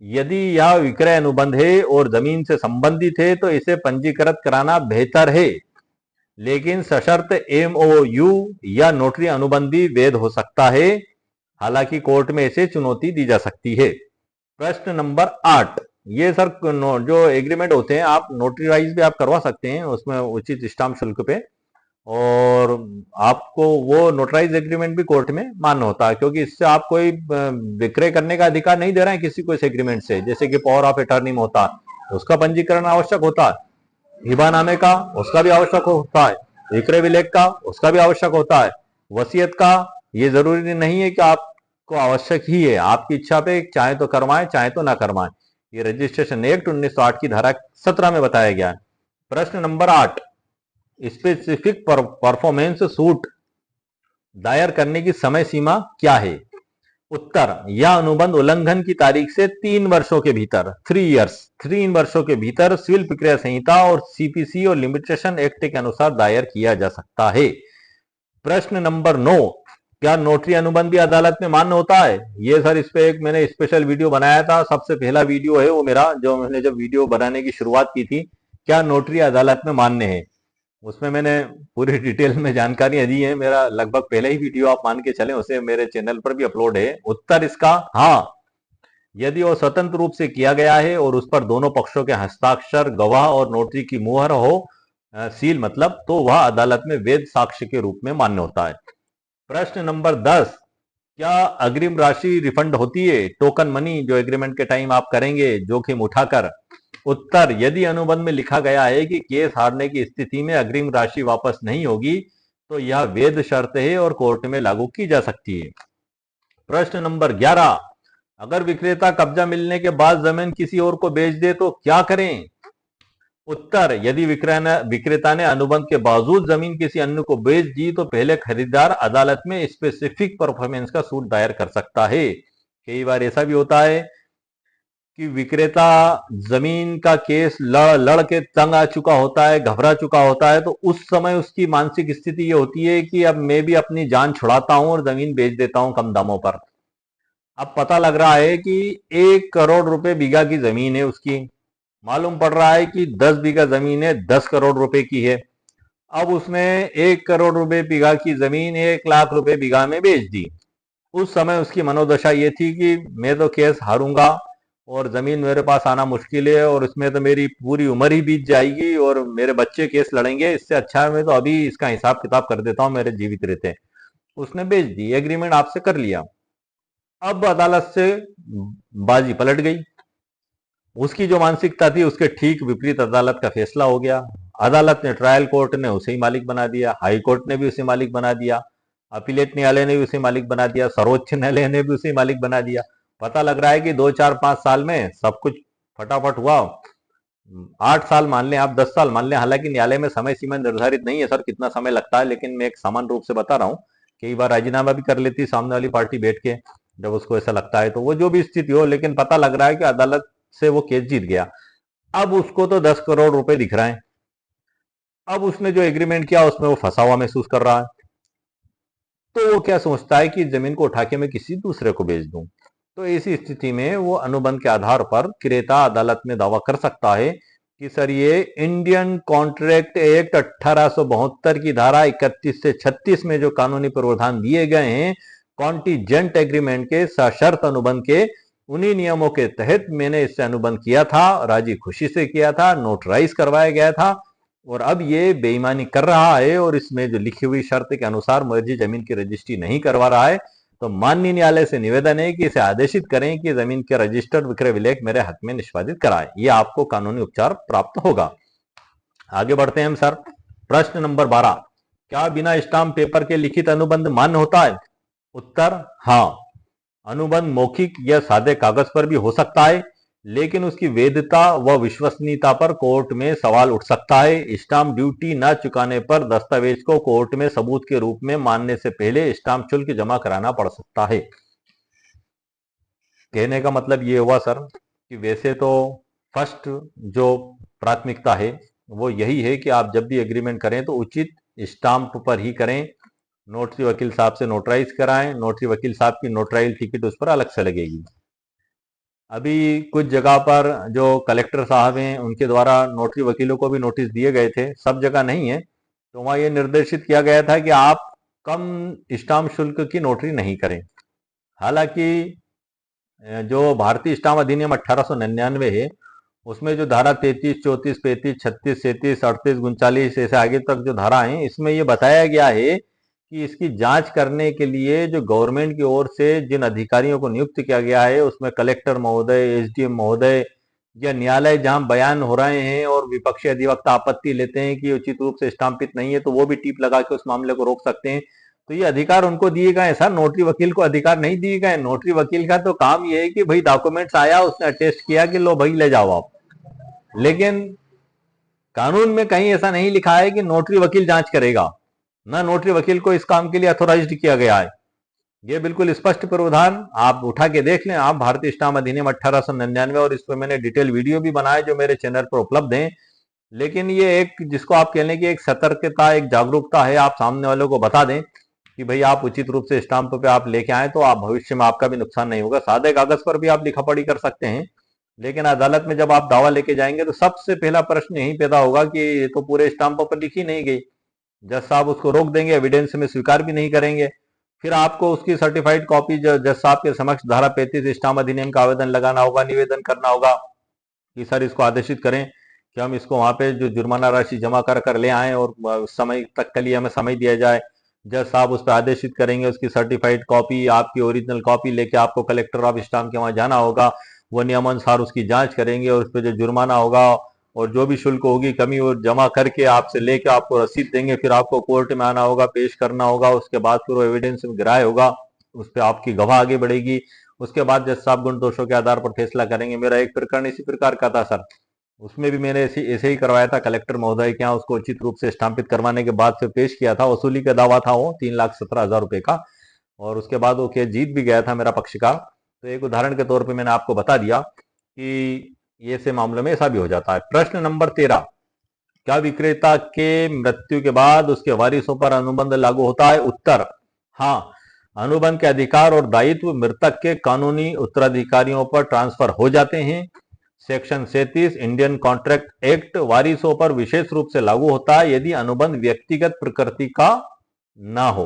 यदि यह विक्रय अनुबंध है और जमीन से संबंधित है तो इसे पंजीकृत कराना बेहतर है, लेकिन सशर्त एमओयू या नोटरी अनुबंध भी वैध हो सकता है। हालांकि कोर्ट में इसे चुनौती दी जा सकती है। प्रश्न नंबर 8, ये सर जो एग्रीमेंट होते हैं आप नोटरीवाइज भी आप करवा सकते हैं उसमें उचित स्टाम्प शुल्क पे, और आपको वो नोटराइज एग्रीमेंट भी कोर्ट में मान्य होता है, क्योंकि इससे आप कोई विक्रय करने का अधिकार नहीं दे रहे हैं किसी को इस एग्रीमेंट से। जैसे कि पावर ऑफ अटॉर्नी में होता है उसका पंजीकरण आवश्यक होता है, हिबानामे का उसका भी आवश्यक होता है, विक्रय विलेख का उसका भी आवश्यक होता है, वसीयत का ये जरूरी नहीं है कि आपको आवश्यक ही है, आपकी इच्छा पे चाहे तो करवाएं चाहे तो ना करवाएं। ये रजिस्ट्रेशन एक्ट 1908 की धारा 17 में बताया गया है। प्रश्न नंबर 8, स्पेसिफिक परफॉर्मेंस सूट दायर करने की समय सीमा क्या है? उत्तर, यह अनुबंध उल्लंघन की तारीख से 3 वर्षों के भीतर 3 वर्षों के भीतर सिविल प्रक्रिया संहिता और सीपीसी और लिमिटेशन एक्ट के अनुसार दायर किया जा सकता है। प्रश्न नंबर 9, क्या नोटरी अनुबंध भी अदालत में मान्य होता है? ये सर इस पे एक मैंने स्पेशल वीडियो बनाया था, सबसे पहला वीडियो है वो मेरा, जो मैंने जब वीडियो बनाने की शुरुआत की थी, क्या नोटरी अदालत में मान्य है, उसमें मैंने पूरी डिटेल में जानकारियां दी है। मेरा लगभग पहले ही वीडियो आप मान के चले उसे मेरे चैनल पर भी अपलोड है। उत्तर इसका हाँ, यदि वो स्वतंत्र रूप से किया गया है और उस पर दोनों पक्षों के हस्ताक्षर, गवाह और नोटरी की मुहर हो, सील मतलब, तो वह अदालत में वैध साक्ष्य के रूप में मान्य होता है। प्रश्न नंबर 10, क्या अग्रिम राशि रिफंड होती है, टोकन मनी जो एग्रीमेंट के टाइम आप करेंगे जोखिम उठाकर? उत्तर, यदि अनुबंध में लिखा गया है कि केस हारने की स्थिति में अग्रिम राशि वापस नहीं होगी तो यह वैध शर्त है और कोर्ट में लागू की जा सकती है। प्रश्न नंबर 11, अगर विक्रेता कब्जा मिलने के बाद जमीन किसी और को बेच दे तो क्या करें? उत्तर, यदि विक्रेता ने अनुबंध के बावजूद जमीन किसी अन्य को बेच दी तो पहले खरीदार अदालत में स्पेसिफिक परफॉर्मेंस का सूट दायर कर सकता है। कई बार ऐसा भी होता है कि विक्रेता जमीन का केस लड़ के तंग आ चुका होता है, घबरा चुका होता है, तो उस समय उसकी मानसिक स्थिति ये होती है कि अब मैं भी अपनी जान छुड़ाता हूं और जमीन बेच देता हूं कम दामों पर। अब पता लग रहा है कि 1 करोड़ रुपए बीघा की जमीन है उसकी, मालूम पड़ रहा है कि 10 बीघा जमीन है 10 करोड़ रुपए की है। अब उसने 1 करोड़ रुपए बीघा की जमीन 1 लाख रुपए बीघा में बेच दी। उस समय उसकी मनोदशा ये थी कि मैं तो केस हारूंगा और जमीन मेरे पास आना मुश्किल है और इसमें तो मेरी पूरी उम्र ही बीत जाएगी और मेरे बच्चे केस लड़ेंगे, इससे अच्छा है मैं तो अभी इसका हिसाब किताब कर देता हूं मेरे जीवित रहते। उसने बेच दी, एग्रीमेंट आपसे कर लिया। अब अदालत से बाजी पलट गई, उसकी जो मानसिकता थी उसके ठीक विपरीत अदालत का फैसला हो गया। अदालत ने, ट्रायल कोर्ट ने उसे ही मालिक बना दिया, हाई कोर्ट ने भी उसे मालिक बना दिया, अपीलेट न्यायालय ने भी उसे मालिक बना दिया, सर्वोच्च न्यायालय ने भी उसे मालिक बना दिया। पता लग रहा है कि 2 4 5 साल में सब कुछ फटाफट हुआ। 8 साल मान लें आप, 10 साल मान लें, हालांकि न्यायालय में समय सीमा निर्धारित नहीं है सर कितना समय लगता है, लेकिन मैं एक सामान्य रूप से बता रहा हूँ। कई बार राजीनामा भी कर लेती सामने वाली पार्टी बैठ के जब उसको ऐसा लगता है, तो वो जो भी स्थिति हो, लेकिन पता लग रहा है कि अदालत से वो केस जीत गया। अब उसको तो 10 करोड़ रुपए दिख रहे हैं। अब उसने जो एग्रीमेंट किया उसमें वो फंसा हुआ महसूस कर रहा है, तो वो क्या सोचता है कि जमीन को उठा के मैं किसी दूसरे को बेच दूं। तो ऐसी स्थिति में वो अनुबंध के आधार पर क्रेता अदालत में दावा कर सकता है कि सर ये इंडियन कॉन्ट्रैक्ट एक्ट 1872 की धारा 31 से 36 में जो कानूनी प्रावधान दिए गए हैं कॉन्टीजेंट एग्रीमेंट के सशर्त अनुबंध के, उन्हीं नियमों के तहत मैंने इससे अनुबंध किया था, राजी खुशी से किया था, नोटराइज करवाया गया था, और अब ये बेईमानी कर रहा है और इसमें जो लिखी हुई शर्त के अनुसार मुझे जमीन की रजिस्ट्री नहीं करवा रहा है। तो माननीय न्यायालय से निवेदन है कि इसे आदेशित करें कि जमीन के रजिस्टर्ड विक्रय विलेख मेरे हक में निष्पादित कराए, ये आपको कानूनी उपचार प्राप्त होगा। आगे बढ़ते हैं हम सर। प्रश्न नंबर 12, क्या बिना स्टाम्प पेपर के लिखित अनुबंध मान्य होता है? उत्तर, हाँ, अनुबंध मौखिक या सादे कागज पर भी हो सकता है, लेकिन उसकी वैधता व विश्वसनीयता पर कोर्ट में सवाल उठ सकता है। स्टाम्प ड्यूटी न चुकाने पर दस्तावेज को कोर्ट में सबूत के रूप में मानने से पहले स्टाम्प शुल्क जमा कराना पड़ सकता है। कहने का मतलब ये हुआ सर कि वैसे तो फर्स्ट जो प्राथमिकता है वो यही है कि आप जब भी एग्रीमेंट करें तो उचित स्टाम्प पर ही करें, नोटरी वकील साहब से नोटराइज कराएं, नोटरी वकील साहब की नोटराइज टिकट उस पर अलग से लगेगी। अभी कुछ जगह पर जो कलेक्टर साहब हैं उनके द्वारा नोटरी वकीलों को भी नोटिस दिए गए थे, सब जगह नहीं है, तो वहां ये निर्देशित किया गया था कि आप कम स्टाम्प शुल्क की नोटरी नहीं करें। हालांकि जो भारतीय स्टाम्प अधिनियम 1899 है, उसमें जो धारा 33, 34, 35, 36, 37, 38, 39 ऐसे आगे तक जो धारा है, इसमें ये बताया गया है कि इसकी जांच करने के लिए जो गवर्नमेंट की ओर से जिन अधिकारियों को नियुक्त किया गया है, उसमें कलेक्टर महोदय, एसडीएम महोदय या न्यायालय जहां बयान हो रहे हैं और विपक्षी अधिवक्ता आपत्ति लेते हैं कि उचित रूप से स्टाम्पित नहीं है, तो वो भी टीप लगा के उस मामले को रोक सकते हैं। तो ये अधिकार उनको दिए गए हैं सर, नोटरी वकील को अधिकार नहीं दिए गए। नोटरी वकील का तो काम ये है कि भाई डॉक्यूमेंट्स आया, उसने अटेस्ट किया कि लो भाई ले जाओ आप, लेकिन कानून में कहीं ऐसा नहीं लिखा है कि नोटरी वकील जांच करेगा, ना नोटरी वकील को इस काम के लिए अथोराइज्ड किया गया है। ये बिल्कुल स्पष्ट प्रावधान आप उठा के देख लें आप, भारतीय स्टाम्प अधिनियम 1899, और इस पर मैंने डिटेल वीडियो भी बनाया जो मेरे चैनल पर उपलब्ध है। लेकिन ये एक, जिसको आप कह लें कि एक सतर्कता, एक जागरूकता है, आप सामने वालों को बता दें कि भाई आप उचित रूप से स्टाम्प पे आप लेके आए तो आप भविष्य में आपका भी नुकसान नहीं होगा। सादे कागज पर भी आप लिखा पढ़ी कर सकते हैं, लेकिन अदालत में जब आप दावा लेके जाएंगे तो सबसे पहला प्रश्न यही पैदा होगा कि ये तो पूरे स्टाम्प पर लिखी नहीं गई। जज साहब उसको रोक देंगे, एविडेंस में स्वीकार भी नहीं करेंगे। फिर आपको उसकी सर्टिफाइड कॉपी जज साहब के समक्ष धारा 35 स्टाम्प अधिनियम का आवेदन लगाना होगा, निवेदन करना होगा कि सर इसको आदेशित करें कि हम इसको वहां पे जो जुर्माना राशि जमा कर कर ले आए और समय तक के लिए हमें समय दिया जाए। जज साहब उस पर आदेशित करेंगे, उसकी सर्टिफाइड कॉपी, आपकी ओरिजिनल कॉपी लेके आपको कलेक्टर ऑफ स्टाम्प के वहां जाना होगा। वो नियमानुसार उसकी जांच करेंगे और उस पर जो जुर्माना होगा और जो भी शुल्क होगी कमी वो जमा करके आपसे लेके आपको रसीद देंगे। फिर आपको कोर्ट में आना होगा, पेश करना होगा, उसके बाद फिर वो एविडेंस में गिराया होगा, उस पर आपकी गवाह आगे बढ़ेगी। उसके बाद जज साहब गुण दोषों के आधार पर फैसला करेंगे। मेरा एक प्रकरण इसी प्रकार का था सर, उसमें भी मैंने ऐसे ही करवाया था कलेक्टर महोदय के यहाँ, उसको उचित रूप से स्टाम्पित करवाने के बाद फिर पेश किया था। वसूली का दावा था वो 3,17,000 रुपए का, और उसके बाद वो केस जीत भी गया था मेरा पक्षकार। तो एक उदाहरण के तौर पे मैंने आपको बता दिया कि ये से मामलों में ऐसा भी हो जाता है। प्रश्न नंबर 13, क्या विक्रेता के मृत्यु के बाद उसके वारिसों पर अनुबंध लागू होता है? उत्तर, हाँ। अनुबंध के अधिकार और दायित्व मृतक के कानूनी उत्तराधिकारियों पर ट्रांसफर हो जाते हैं। सेक्शन 37 इंडियन कॉन्ट्रैक्ट एक्ट वारिसों पर विशेष रूप से लागू होता है यदि अनुबंध व्यक्तिगत प्रकृति का ना हो।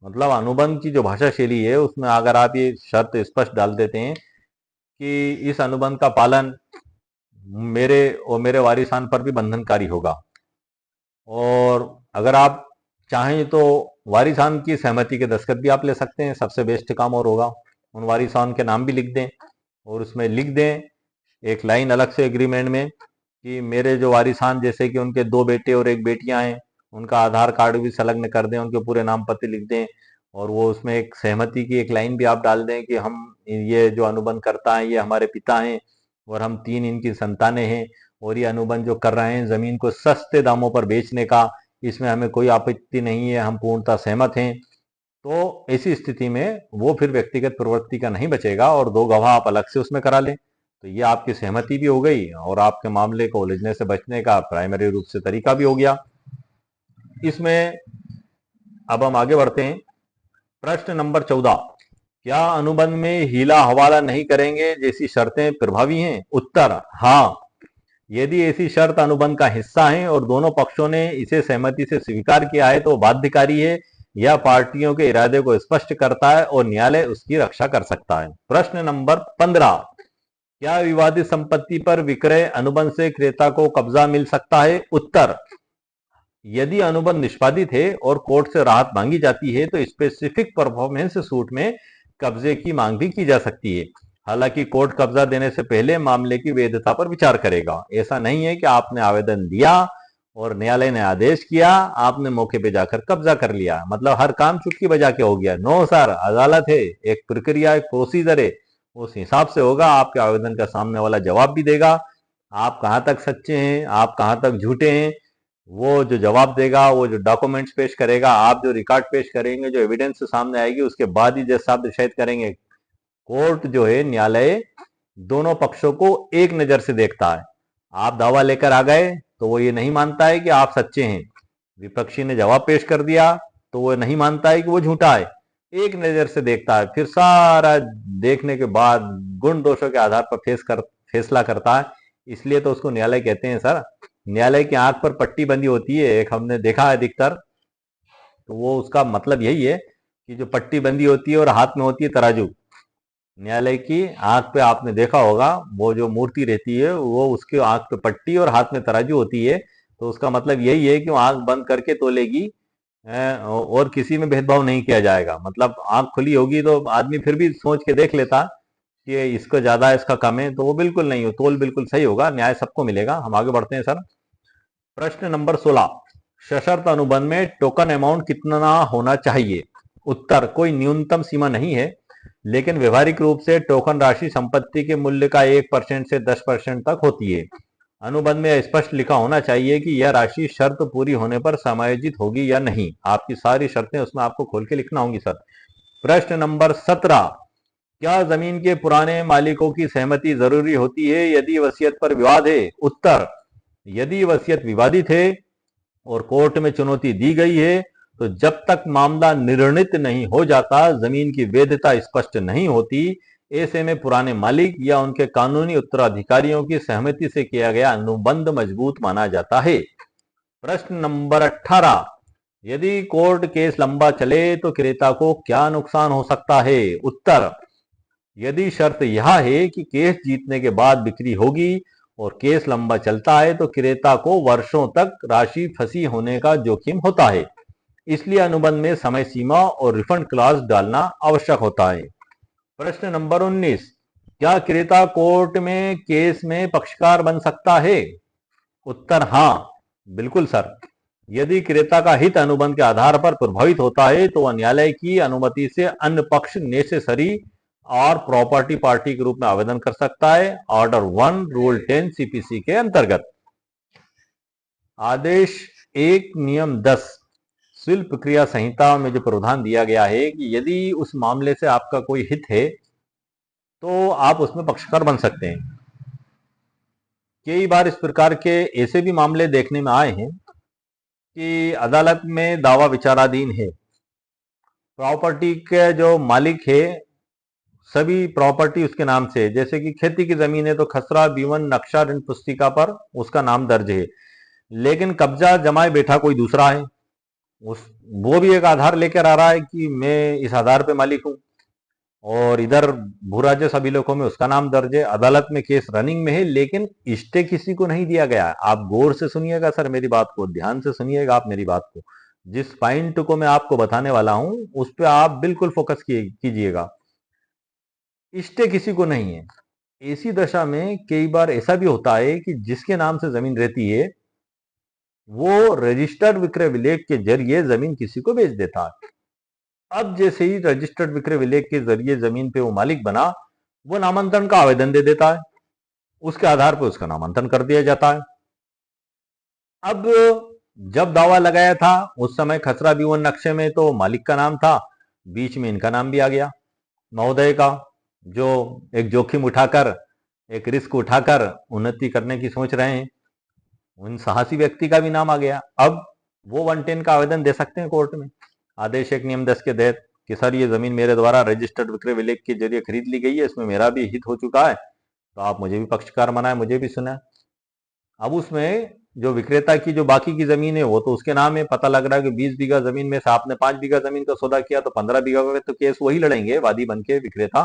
मतलब अनुबंध की जो भाषा शैली है उसमें अगर आप ये शर्त स्पष्ट डाल देते हैं कि इस अनुबंध का पालन मेरे और मेरे वारिसान पर भी बंधनकारी होगा, और अगर आप चाहें तो वारिसान की सहमति के दस्तखत भी आप ले सकते हैं, सबसे बेस्ट काम और होगा। उन वारिसान के नाम भी लिख दें और उसमें लिख दें एक लाइन अलग से एग्रीमेंट में कि मेरे जो वारिसान, जैसे कि उनके 2 बेटे और 1 बेटियां हैं, उनका आधार कार्ड भी संलग्न कर दें, उनके पूरे नाम पते लिख दें, और वो उसमें एक सहमति की एक लाइन भी आप डाल दें कि हम ये जो अनुबंध करता है ये हमारे पिता हैं और हम 3 इनकी संतानें हैं, और ये अनुबंध जो कर रहे हैं जमीन को सस्ते दामों पर बेचने का, इसमें हमें कोई आपत्ति नहीं है, हम पूर्णतः सहमत हैं। तो ऐसी स्थिति में वो फिर व्यक्तिगत प्रवृत्ति का नहीं बचेगा और 2 गवाह आप अलग से उसमें करा लें, तो ये आपकी सहमति भी हो गई और आपके मामले को उलझने से बचने का प्राइमरी रूप से तरीका भी हो गया। इसमें अब हम आगे बढ़ते हैं। प्रश्न नंबर 14, क्या अनुबंध में हीला हवाला नहीं करेंगे जैसी शर्तें प्रभावी हैं? उत्तर, हाँ। यदि ऐसी शर्त अनुबंध का हिस्सा है और दोनों पक्षों ने इसे सहमति से स्वीकार किया है तो बाध्यकारी है, यह पार्टियों के इरादे को स्पष्ट करता है और न्यायालय उसकी रक्षा कर सकता है। प्रश्न नंबर 15, क्या विवादित संपत्ति पर विक्रय अनुबंध से क्रेता को कब्जा मिल सकता है? उत्तर, यदि अनुबंध निष्पादित है और कोर्ट से राहत मांगी जाती है तो स्पेसिफिक परफॉर्मेंस सूट में कब्जे की मांग भी की जा सकती है। हालांकि कोर्ट कब्जा देने से पहले मामले की वैधता पर विचार करेगा। ऐसा नहीं है कि आपने आवेदन दिया और न्यायालय ने आदेश किया, आपने मौके पे जाकर कब्जा कर लिया, मतलब हर काम चुटकी बजा के हो गया। नो सर, अदालत है, एक प्रक्रिया, एक प्रोसीजर है, उस हिसाब से होगा। आपके आवेदन का सामने वाला जवाब भी देगा, आप कहां तक सच्चे हैं, आप कहां तक झूठे हैं, वो जो जवाब देगा, वो जो डॉक्यूमेंट्स पेश करेगा, आप जो रिकॉर्ड पेश करेंगे, जो एविडेंस सामने आएगी, उसके बाद ही जज साहब डिसाइड करेंगे। कोर्ट जो है, न्यायालय दोनों पक्षों को एक नजर से देखता है। आप दावा लेकर आ गए तो वो ये नहीं मानता है कि आप सच्चे हैं, विपक्षी ने जवाब पेश कर दिया तो वो नहीं मानता है कि वो झूठा है, एक नजर से देखता है, फिर सारा देखने के बाद गुण दोषों के आधार पर फैसला करता है। इसलिए तो उसको न्यायालय कहते हैं सर। न्यायालय की आंख पर पट्टी बंधी होती है, एक हमने देखा है अधिकतर, तो वो उसका मतलब यही है कि जो पट्टी बंधी होती है और हाथ में होती है तराजू। न्यायालय की आंख पे आपने देखा होगा, वो जो मूर्ति रहती है वो उसके आंख पे पट्टी और हाथ में तराजू होती है, तो उसका मतलब यही है कि वो आंख बंद करके तोलेगी और किसी में भेदभाव नहीं किया जाएगा। मतलब आंख खुली होगी तो आदमी फिर भी सोच के देख लेता कि इसका ज्यादा है इसका कम है, तो वो बिल्कुल नहीं हो, तोल बिल्कुल सही होगा, न्याय सबको मिलेगा। हम आगे बढ़ते हैं सर। प्रश्न नंबर 16, सशर्त अनुबंध में टोकन अमाउंट कितना होना चाहिए? उत्तर, कोई न्यूनतम सीमा नहीं है, लेकिन व्यवहारिक रूप से टोकन राशि संपत्ति के मूल्य का 1% से 10% तक होती है। अनुबंध में स्पष्ट लिखा होना चाहिए कि यह राशि शर्त पूरी होने पर समायोजित होगी या नहीं। आपकी सारी शर्तें उसमें आपको खोल के लिखना होंगी सर। प्रश्न नंबर 17, क्या जमीन के पुराने मालिकों की सहमति जरूरी होती है यदि वसीयत पर विवाद है? उत्तर, यदि वसीयत विवादित है और कोर्ट में चुनौती दी गई है, तो जब तक मामला निर्णित नहीं हो जाता, जमीन की वैधता स्पष्ट नहीं होती, ऐसे में पुराने मालिक या उनके कानूनी उत्तराधिकारियों की सहमति से किया गया अनुबंध मजबूत माना जाता है। प्रश्न नंबर 18, यदि कोर्ट केस लंबा चले तो क्रेता को क्या नुकसान हो सकता है? उत्तर, यदि शर्त यह है कि केस जीतने के बाद बिक्री होगी और केस लंबा चलता है, तो क्रेता को वर्षों तक राशि फंसी होने का जोखिम होता है। इसलिए अनुबंध में समय सीमा और रिफंड क्लॉज डालना आवश्यक होता है। प्रश्न नंबर 19, क्या क्रेता कोर्ट में केस में पक्षकार बन सकता है? उत्तर, हाँ बिल्कुल सर। यदि क्रेता का हित अनुबंध के आधार पर प्रभावित होता है, तो वह न्यायालय की अनुमति से अन्य पक्ष नेसेसरी और प्रॉपर्टी पार्टी के रूप में आवेदन कर सकता है, ऑर्डर 1 रूल 10 सीपीसी के अंतर्गत। आदेश 1 नियम 10 सिविल प्रक्रिया संहिता में जो प्रावधान दिया गया है कि यदि उस मामले से आपका कोई हित है तो आप उसमें पक्षकार बन सकते हैं। कई बार इस प्रकार के ऐसे भी मामले देखने में आए हैं कि अदालत में दावा विचाराधीन है, प्रॉपर्टी के जो मालिक है सभी प्रॉपर्टी उसके नाम से है, जैसे कि खेती की जमीन है तो खसरा बीवन नक्शा ऋण पुस्तिका पर उसका नाम दर्ज है, लेकिन कब्जा जमाए बैठा कोई दूसरा है, उस वो भी एक आधार लेकर आ रहा है कि मैं इस आधार पे मालिक हूं, और इधर भू राजस्व अभिलेखों में उसका नाम दर्ज है, अदालत में केस रनिंग में है, लेकिन स्टे किसी को नहीं दिया गया है। आप गौर से सुनिएगा सर, मेरी बात को ध्यान से सुनिएगा आप मेरी बात को, जिस पॉइंट को मैं आपको बताने वाला हूं उस पर आप बिल्कुल फोकस कीजिएगा। स्टे किसी को नहीं है। ऐसी दशा में कई बार ऐसा भी होता है कि जिसके नाम से जमीन रहती है वो रजिस्टर्ड विक्रय विलेख के जरिए जमीन किसी को बेच देता है। अब जैसे ही रजिस्टर्ड विक्रय विलेख के जरिए जमीन पे वो मालिक बना, वो नामांतरण का आवेदन दे देता है, उसके आधार पर उसका नामांतरण कर दिया जाता है। अब जब दावा लगाया था उस समय खसरा बीवन नक्शे में तो मालिक का नाम था, बीच में इनका नाम भी आ गया महोदय का, जो एक जोखिम उठाकर एक रिस्क उठाकर उन्नति करने की सोच रहे हैं, उन साहसी व्यक्ति का भी नाम आ गया। अब वो 110 का आवेदन दे सकते हैं कोर्ट में आदेश 1 नियम 10 के तहत कि सर ये जमीन मेरे द्वारा रजिस्टर्ड विक्रय विलेख के जरिए खरीद ली गई है, इसमें मेरा भी हित हो चुका है, तो आप मुझे भी पक्षकार बनाए, मुझे भी सुना। अब उसमें जो विक्रेता की जो बाकी की जमीन है वो तो उसके नाम है, पता लग रहा है कि 20 बीघा जमीन में से आपने 5 बीघा जमीन का सौदा किया, तो 15 बीघा में तो केस वही लड़ेंगे वादी बन के विक्रेता,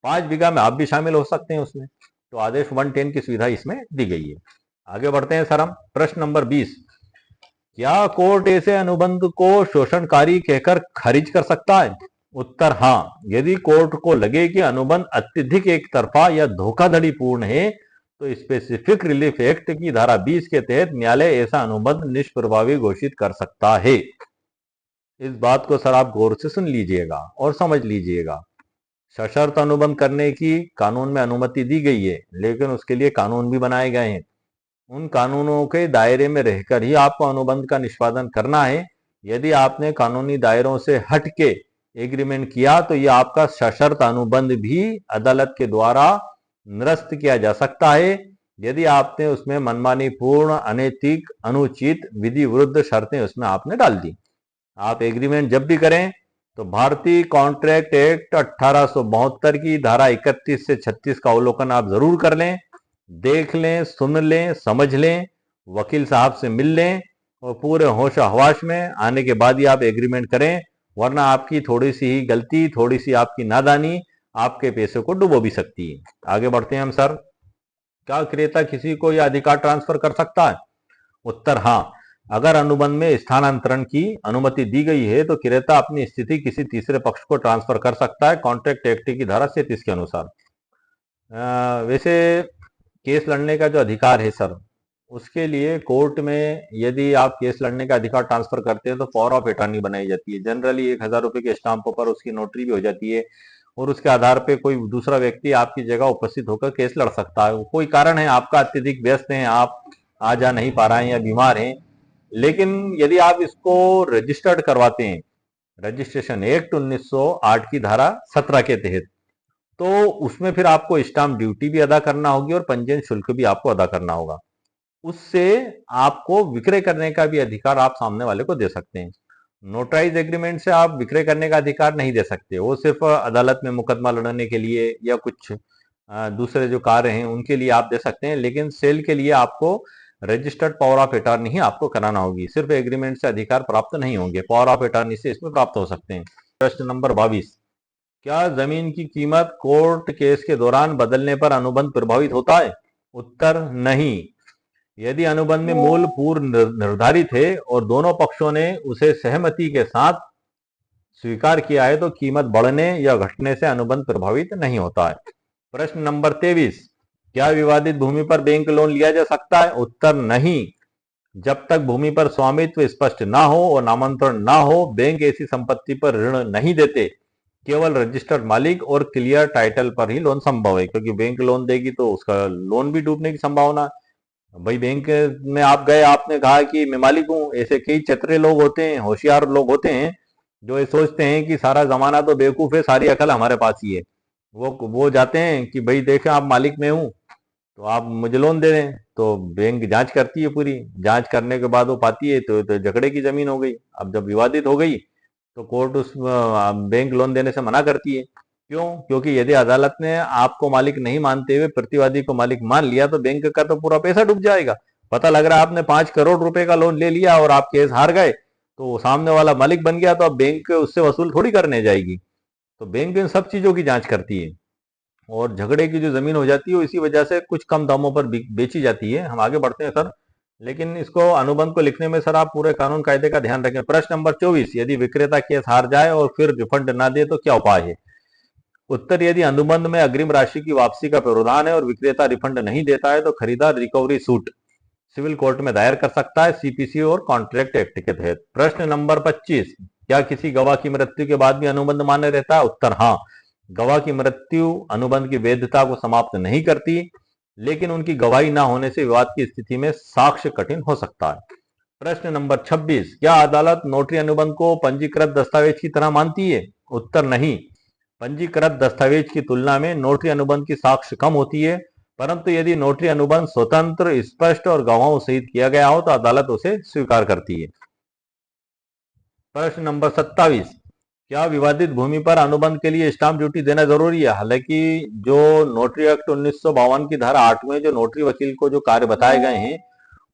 5 बीघा में आप भी शामिल हो सकते हैं उसमें। तो आदेश 110 की सुविधा इसमें दी गई है। आगे बढ़ते हैं सर हम। प्रश्न नंबर 20, क्या कोर्ट ऐसे अनुबंध को शोषणकारी कहकर खारिज कर सकता है? उत्तर, हाँ। यदि कोर्ट को लगे कि अनुबंध अत्यधिक एक तरफा या धोखाधड़ी पूर्ण है, तो स्पेसिफिक रिलीफ एक्ट की धारा 20 के तहत न्यायालय ऐसा अनुबंध निष्प्रभावी घोषित कर सकता है। इस बात को सर आप गौर से सुन लीजिएगा और समझ लीजिएगा। सशर्त अनुबंध करने की कानून में अनुमति दी गई है, लेकिन उसके लिए कानून भी बनाए गए हैं। उन कानूनों के दायरे में रहकर ही आपको अनुबंध का निष्पादन करना है। यदि आपने कानूनी दायरों से हट के एग्रीमेंट किया तो यह आपका सशर्त अनुबंध भी अदालत के द्वारा निरस्त किया जा सकता है, यदि आपने उसमें मनमानी पूर्ण, अनैतिक, अनुचित, विधि विरुद्ध शर्तें उसमें आपने डाल दी। आप एग्रीमेंट जब भी करें तो भारतीय कॉन्ट्रैक्ट एक्ट 1872 की धारा 31 से 36 का अवलोकन आप जरूर कर लें, देख लें, सुन लें, समझ लें, वकील साहब से मिल लें और पूरे होश हवाश में आने के बाद ही आप एग्रीमेंट करें, वरना आपकी थोड़ी सी ही गलती, थोड़ी सी आपकी नादानी आपके पैसे को डुबो भी सकती है। आगे बढ़ते हैं हम सर। क्या क्रेता किसी को यह अधिकार ट्रांसफर कर सकता है? उत्तर हाँ। अगर अनुबंध में स्थानांतरण की अनुमति दी गई है तो क्रेता अपनी स्थिति किसी तीसरे पक्ष को ट्रांसफर कर सकता है, कॉन्ट्रैक्ट एक्ट की धारा 37 के अनुसार। वैसे केस लड़ने का जो अधिकार है सर, उसके लिए कोर्ट में यदि आप केस लड़ने का अधिकार ट्रांसफर करते हैं तो पावर ऑफ अटॉर्नी बनाई जाती है। जनरली 1000 रुपए के स्टाम्प पर उसकी नोटरी भी हो जाती है और उसके आधार पे कोई दूसरा व्यक्ति आपकी जगह उपस्थित होकर केस लड़ सकता है। कोई कारण है, आपका अत्यधिक व्यस्त हैं, आप आ जा नहीं पा रहे हैं या बीमार हैं, लेकिन यदि आप इसको रजिस्टर्ड करवाते हैं रजिस्ट्रेशन एक्ट 1908 की धारा 17 के तहत, तो उसमें फिर आपको स्टाम्प ड्यूटी भी अदा करना होगी और पंजीयन शुल्क भी आपको अदा करना होगा। उससे आपको विक्रय करने का भी अधिकार आप सामने वाले को दे सकते हैं। नोटराइज एग्रीमेंट से आप विक्रय करने का अधिकार नहीं दे सकते, वो सिर्फ अदालत में मुकदमा लड़ने के लिए या कुछ दूसरे जो कार्य हैं उनके लिए आप दे सकते हैं, लेकिन सेल के लिए आपको रजिस्टर्ड पावर ऑफ अटॉर्नी ही आपको कराना होगी। सिर्फ एग्रीमेंट से अधिकार प्राप्त नहीं होंगे, पावर ऑफ अटॉर्नी से इसमें प्राप्त हो सकते हैं। प्रश्न नंबर 22, क्या जमीन की कीमत कोर्ट केस के दौरान बदलने पर अनुबंध प्रभावित होता है? उत्तर नहीं। यदि अनुबंध में मूल पूर्व निर्धारित है और दोनों पक्षों ने उसे सहमति के साथ स्वीकार किया है तो कीमत बढ़ने या घटने से अनुबंध प्रभावित नहीं होता है। प्रश्न नंबर 23, क्या विवादित भूमि पर बैंक लोन लिया जा सकता है? उत्तर नहीं। जब तक भूमि पर स्वामित्व स्पष्ट ना हो और नामांतरण ना हो, बैंक ऐसी संपत्ति पर ऋण नहीं देते। केवल रजिस्टर्ड मालिक और क्लियर टाइटल पर ही लोन संभव है, क्योंकि बैंक लोन देगी तो उसका लोन भी डूबने की संभावना। भाई बैंक में आप गए, आपने कहा कि मैं मालिक हूं, ऐसे कई चतुर लोग होते हैं, होशियार लोग होते हैं जो ये सोचते हैं कि सारा जमाना तो बेवकूफ है, सारी अकल हमारे पास ही है। वो जाते हैं कि भाई देखें आप मालिक में हूं तो आप मुझे लोन दे दें, तो बैंक जांच करती है, पूरी जांच करने के बाद वो पाती है तो झगड़े की जमीन हो गई। अब जब विवादित हो गई तो कोर्ट उस बैंक लोन देने से मना करती है। क्यों? क्योंकि यदि अदालत ने आपको मालिक नहीं मानते हुए प्रतिवादी को मालिक मान लिया तो बैंक का तो पूरा पैसा डूब जाएगा। पता लग रहा है आपने 5 करोड़ रुपए का लोन ले लिया और आप केस हार गए, तो सामने वाला मालिक बन गया तो अब बैंक उससे वसूल थोड़ी करने जाएगी। तो बैंक इन सब चीजों की जांच करती है और झगड़े की जो जमीन हो जाती है इसी वजह से कुछ कम दामों पर बेची जाती है। हम आगे बढ़ते हैं सर, लेकिन इसको अनुबंध को लिखने में सर आप पूरे कानून कायदे का ध्यान रखें। प्रश्न नंबर 24, यदि विक्रेता केस हार जाए और फिर रिफंड ना दे तो क्या उपाय है? उत्तर, यदि अनुबंध में अग्रिम राशि की वापसी का प्रावधान है और विक्रेता रिफंड नहीं देता है तो खरीदार रिकवरी सूट सिविल कोर्ट में दायर कर सकता है, सीपीसी और कॉन्ट्रैक्ट एक्ट के तहत। प्रश्न नंबर 25, क्या किसी गवाह की मृत्यु के बाद भी अनुबंध मान्य रहता है? उत्तर हाँ। गवाह की मृत्यु अनुबंध की वैधता को समाप्त नहीं करती, लेकिन उनकी गवाही न होने से विवाद की स्थिति में साक्ष्य कठिन हो सकता है। प्रश्न नंबर 26, क्या अदालत नोटरी अनुबंध को पंजीकृत दस्तावेज की तरह मानती है? उत्तर नहीं। पंजीकृत दस्तावेज की तुलना में नोटरी अनुबंध की साक्ष्य कम होती है, परंतु यदि नोटरी अनुबंध स्वतंत्र, स्पष्ट और गवाहों सहित किया गया हो तो अदालत उसे स्वीकार करती है। प्रश्न नंबर 27, क्या विवादित भूमि पर अनुबंध के लिए स्टाम्प ड्यूटी देना जरूरी है? हालांकि जो नोटरी एक्ट 1952 की धारा 8 में जो नोटरी वकील को जो कार्य बताए गए हैं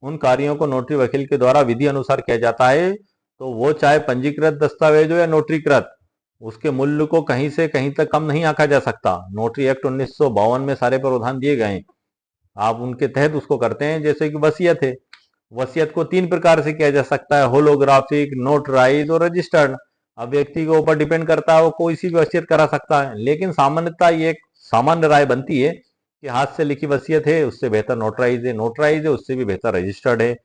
उन कार्यों को नोटरी वकील के द्वारा विधि अनुसार किया जाता है, तो वो चाहे पंजीकृत दस्तावेज हो या नोटरीकृत, उसके मूल्य को कहीं से कहीं तक कम नहीं आंका जा सकता। नोटरी एक्ट 1952 में सारे प्रावधान दिए गए हैं, आप उनके तहत उसको करते हैं। जैसे कि वसीयत है, वसीयत को 3 प्रकार से किया जा सकता है, होलोग्राफिक, नोटराइज और रजिस्टर्ड। अब व्यक्ति के ऊपर डिपेंड करता है, वो कोई सी भी वसीयत करा सकता है, लेकिन सामान्यतः ये एक सामान्य राय बनती है कि हाथ से लिखी वसीयत है उससे बेहतर नोटराइज है, नोटराइज है उससे भी बेहतर रजिस्टर्ड है।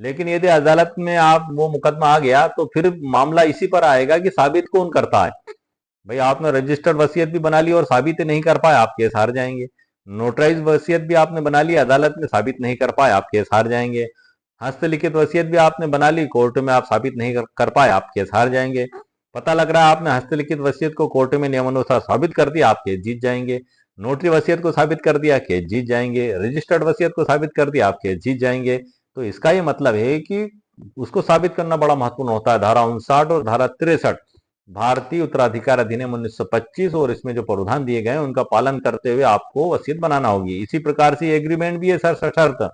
लेकिन यदि अदालत में आप वो मुकदमा आ गया तो फिर मामला इसी पर आएगा कि साबित कौन करता है। भाई आपने रजिस्टर्ड वसीयत भी बना ली और साबित नहीं कर पाए, आप केस हार जाएंगे। नोटराइज वसीयत भी आपने बना ली, अदालत में साबित नहीं कर पाए, आप केस हार जाएंगे। हस्तलिखित वसीयत भी आपने बना ली, कोर्ट में आप साबित नहीं कर पाए, आप केस हार जाएंगे। पता लग रहा है आपने हस्तलिखित वसीयत को कोर्ट में नियमानुसार साबित कर दिया, आप केस जीत जाएंगे। नोटरी वसीयत को साबित कर दिया, केस जीत जाएंगे। रजिस्टर्ड वसीयत को साबित कर दिया, आप केस जीत जाएंगे। तो इसका ये मतलब है कि उसको साबित करना बड़ा महत्वपूर्ण होता है। धारा 59 और धारा 63 भारतीय उत्तराधिकार अधिनियम 1925 और इसमें जो प्रावधान दिए गए हैं उनका पालन करते हुए आपको वसीयत बनाना होगी। इसी प्रकार से एग्रीमेंट भी है सर, सशर्त।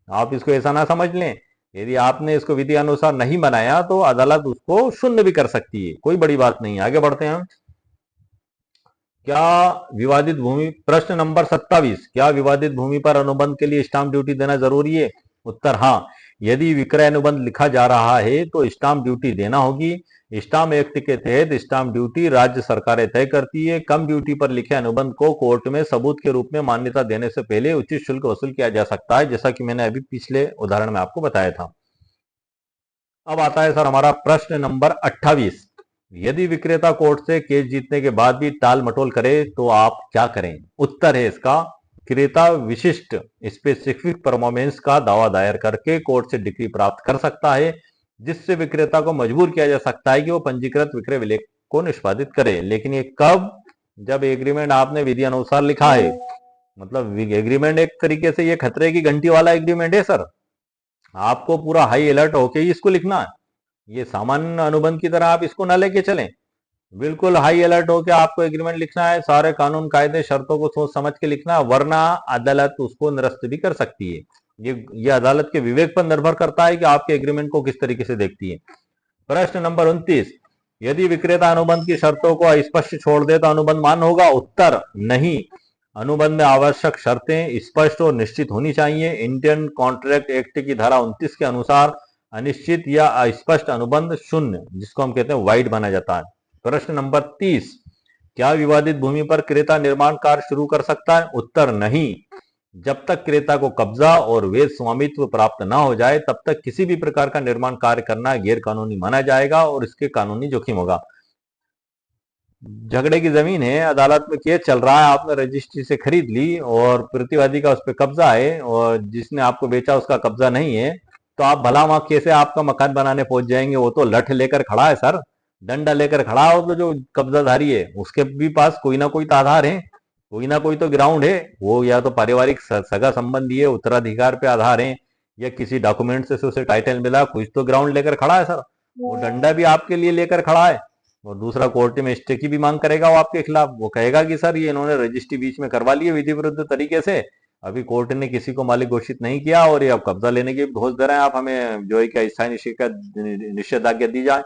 आप इसको ऐसा ना समझ लें, यदि आपने इसको विधि अनुसार नहीं बनाया तो अदालत उसको शून्य भी कर सकती है, कोई बड़ी बात नहीं। आगे बढ़ते हैं। क्या विवादित भूमि, प्रश्न नंबर 27, क्या विवादित भूमि पर अनुबंध के लिए स्टाम्प ड्यूटी देना जरूरी है? उत्तर हाँ, यदि विक्रय अनुबंध लिखा जा रहा है तो स्टाम्प ड्यूटी देना होगी। स्टाम्प एक्ट के तहत स्टाम्प ड्यूटी राज्य सरकारें तय करती है। कम ड्यूटी पर लिखे अनुबंध को कोर्ट में सबूत के रूप में मान्यता देने से पहले उचित शुल्क वसूल किया जा सकता है, जैसा कि मैंने अभी पिछले उदाहरण में आपको बताया था। अब आता है सर हमारा प्रश्न नंबर 28, यदि विक्रेता कोर्ट से केस जीतने के बाद भी टाल मटोल करे तो आप क्या करें? उत्तर है इसका, क्रेता विशिष्ट स्पेसिफिक परफॉर्मेंस का दावा दायर करके कोर्ट से डिक्री प्राप्त कर सकता है, जिससे विक्रेता को मजबूर किया जा सकता है कि वो पंजीकृत विक्रय विलेख को निष्पादित करे। लेकिन ये कब? जब एग्रीमेंट आपने विधि अनुसार लिखा है। मतलब एग्रीमेंट एक तरीके से ये खतरे की घंटी वाला एग्रीमेंट है सर। आपको पूरा हाई अलर्ट होके ही इसको लिखना है। ये सामान्य अनुबंध की तरह आप इसको ना लेके चलें, बिल्कुल हाई अलर्ट होकर आपको एग्रीमेंट लिखना है। सारे कानून कायदे शर्तों को सोच समझ के लिखना है, वरना अदालत उसको निरस्त भी कर सकती है। ये अदालत के विवेक पर निर्भर करता है कि आपके एग्रीमेंट को किस तरीके से देखती है। प्रश्न नंबर 29, यदि विक्रेता अनुबंध की शर्तों को अस्पष्ट छोड़ दे तो अनुबंध मान्य होगा? उत्तर नहीं, अनुबंध में आवश्यक शर्तें स्पष्ट और निश्चित होनी चाहिए। इंडियन कॉन्ट्रैक्ट एक्ट की धारा 29 के अनुसार अनिश्चित या अस्पष्ट अनुबंध शून्य, जिसको हम कहते हैं वाइड माना जाता है। प्रश्न नंबर 30, क्या विवादित भूमि पर क्रेता निर्माण कार्य शुरू कर सकता है? उत्तर नहीं, जब तक क्रेता को कब्जा और वैध स्वामित्व प्राप्त ना हो जाए तब तक किसी भी प्रकार का निर्माण कार्य करना गैर कानूनी माना जाएगा और इसके कानूनी जोखिम होगा। झगड़े की जमीन है, अदालत में केस चल रहा है, आपने रजिस्ट्री से खरीद ली और प्रतिवादी का उस पर कब्जा है और जिसने आपको बेचा उसका कब्जा नहीं है, तो आप भला वहां कैसे आपका मकान बनाने पहुंच जाएंगे? वो तो लठ लेकर खड़ा है सर, डंडा लेकर खड़ा हो, तो जो कब्जाधारी है उसके भी पास कोई ना कोई तो आधार है, कोई ना कोई तो ग्राउंड है। वो या तो पारिवारिक सगा संबंधी है, उत्तराधिकार पे आधार है, या किसी डॉक्यूमेंट से उसे टाइटल मिला, कुछ तो ग्राउंड लेकर खड़ा है सर। वो डंडा भी आपके लिए लेकर खड़ा है और दूसरा कोर्ट में स्टे की भी मांग करेगा वो आपके खिलाफ। वो कहेगा कि सर ये इन्होंने रजिस्ट्री बीच में करवा ली है विधि विरुद्ध तरीके से, अभी कोर्ट ने किसी को मालिक घोषित नहीं किया और ये अब कब्जा लेने की घोष दे रहे हैं, आप हमें जो है क्या स्थायी निषेधाज्ञा दी जाए।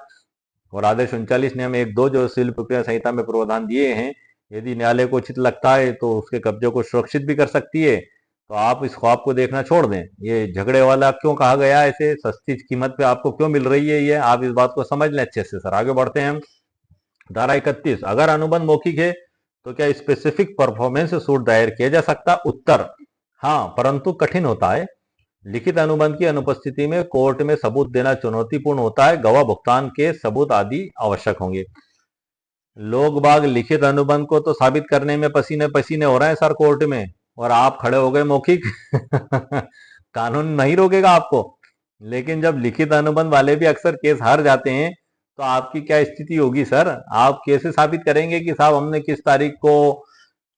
और आदेश 39 नियम 1-2 जो सिविल प्रक्रिया संहिता में प्रावधान दिए हैं, यदि न्यायालय को उचित लगता है तो उसके कब्जे को सुरक्षित भी कर सकती है। तो आप इस ख्वाब को देखना छोड़ दें। ये झगड़े वाला क्यों कहा गया, ऐसे सस्ती कीमत पे आपको क्यों मिल रही है, ये आप इस बात को समझ लें अच्छे से। सर आगे बढ़ते हैं हम। धारा 31, अगर अनुबंध मौखिक है तो क्या स्पेसिफिक परफॉर्मेंस सूट दायर किया जा सकता? उत्तर हाँ, परंतु कठिन होता है। लिखित अनुबंध की अनुपस्थिति में कोर्ट में सबूत देना चुनौतीपूर्ण होता है, गवाह भुगतान के सबूत आदि आवश्यक होंगे। लोग बाग लिखित अनुबंध को तो साबित करने में पसीने पसीने हो रहे हैं सर कोर्ट में, और आप खड़े हो गए मौखिक। कानून नहीं रोकेगा आपको। लेकिन जब लिखित अनुबंध वाले भी अक्सर केस हार जाते हैं तो आपकी क्या स्थिति होगी सर? आप कैसे साबित करेंगे कि साहब हमने किस तारीख को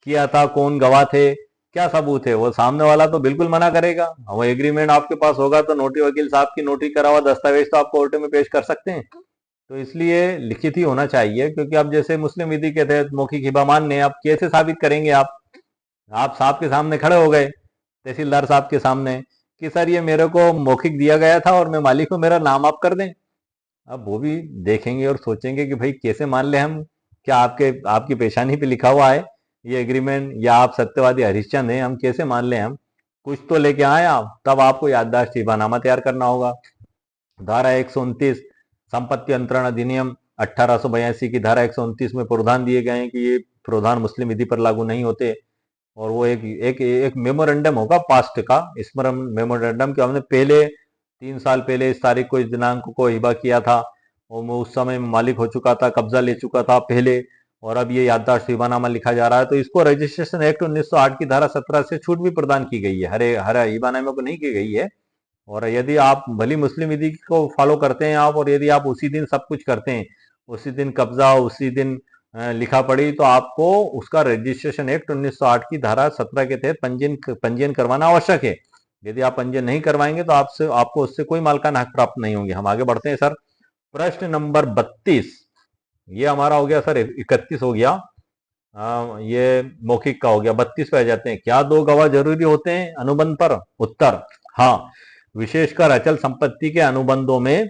किया था, कौन गवाह थे, क्या सबूत है? वो सामने वाला तो बिल्कुल मना करेगा। वो एग्रीमेंट आपके पास होगा तो नोटरी वकील साहब की नोटरी करा हुआ दस्तावेज तो आप कोर्ट में पेश कर सकते हैं। तो इसलिए लिखित ही होना चाहिए, क्योंकि अब जैसे मुस्लिम विधि के तहत मौखिक हिबा मान्य, आप कैसे साबित करेंगे? आप साहब के सामने खड़े हो गए, तहसीलदार साहब के सामने, कि सर ये मेरे को मौखिक दिया गया था और मैं मालिक को मेरा नाम आप कर दें। अब वो भी देखेंगे और सोचेंगे कि भाई कैसे मान ले हम, क्या आपकी पेशानी पे लिखा हुआ है ये एग्रीमेंट, या आप सत्यवादी हरिश्चंद्र हैं, हम कैसे मान ले? हम कुछ तो लेके आए आप, तब आपको याददाश्त हिबानामा तैयार करना होगा। धारा 129 संपत्ति अंतरण अधिनियम 1882 की धारा 129 में प्रावधान दिए गए हैं कि ये प्रावधान मुस्लिम विधि पर लागू नहीं होते। और वो एक मेमोरेंडम होगा पास्ट का, स्मरण मेमोरेंडम, कि हमने पहले 3 साल पहले इस तारीख को इस दिनांक को हिबा किया था और मैं उस समय मालिक हो चुका था, कब्जा ले चुका था पहले, और अब ये याददाश्त हिबानामा लिखा जा रहा है। तो इसको रजिस्ट्रेशन एक्ट 1908 की धारा 17 से छूट भी प्रदान की गई है, हर हिबानामे को नहीं की गई है। और यदि आप भली मुस्लिम विधि को फॉलो करते हैं आप, और यदि आप उसी दिन सब कुछ करते हैं, उसी दिन कब्जा, उसी दिन लिखा पड़ी, तो आपको उसका रजिस्ट्रेशन एक्ट 1908 की धारा 17 के तहत पंजीयन करवाना आवश्यक है। यदि आप पंजीयन नहीं करवाएंगे तो आपको उससे कोई मालिकाना हक प्राप्त नहीं होंगे। हम आगे बढ़ते हैं सर। प्रश्न नंबर 32, ये हमारा हो गया सर, 31 हो गया, ये मौखिक का हो गया। 32 पे आ जाते हैं। क्या दो गवाह जरूरी होते हैं अनुबंध पर? उत्तर हाँ, विशेषकर अचल संपत्ति के अनुबंधों में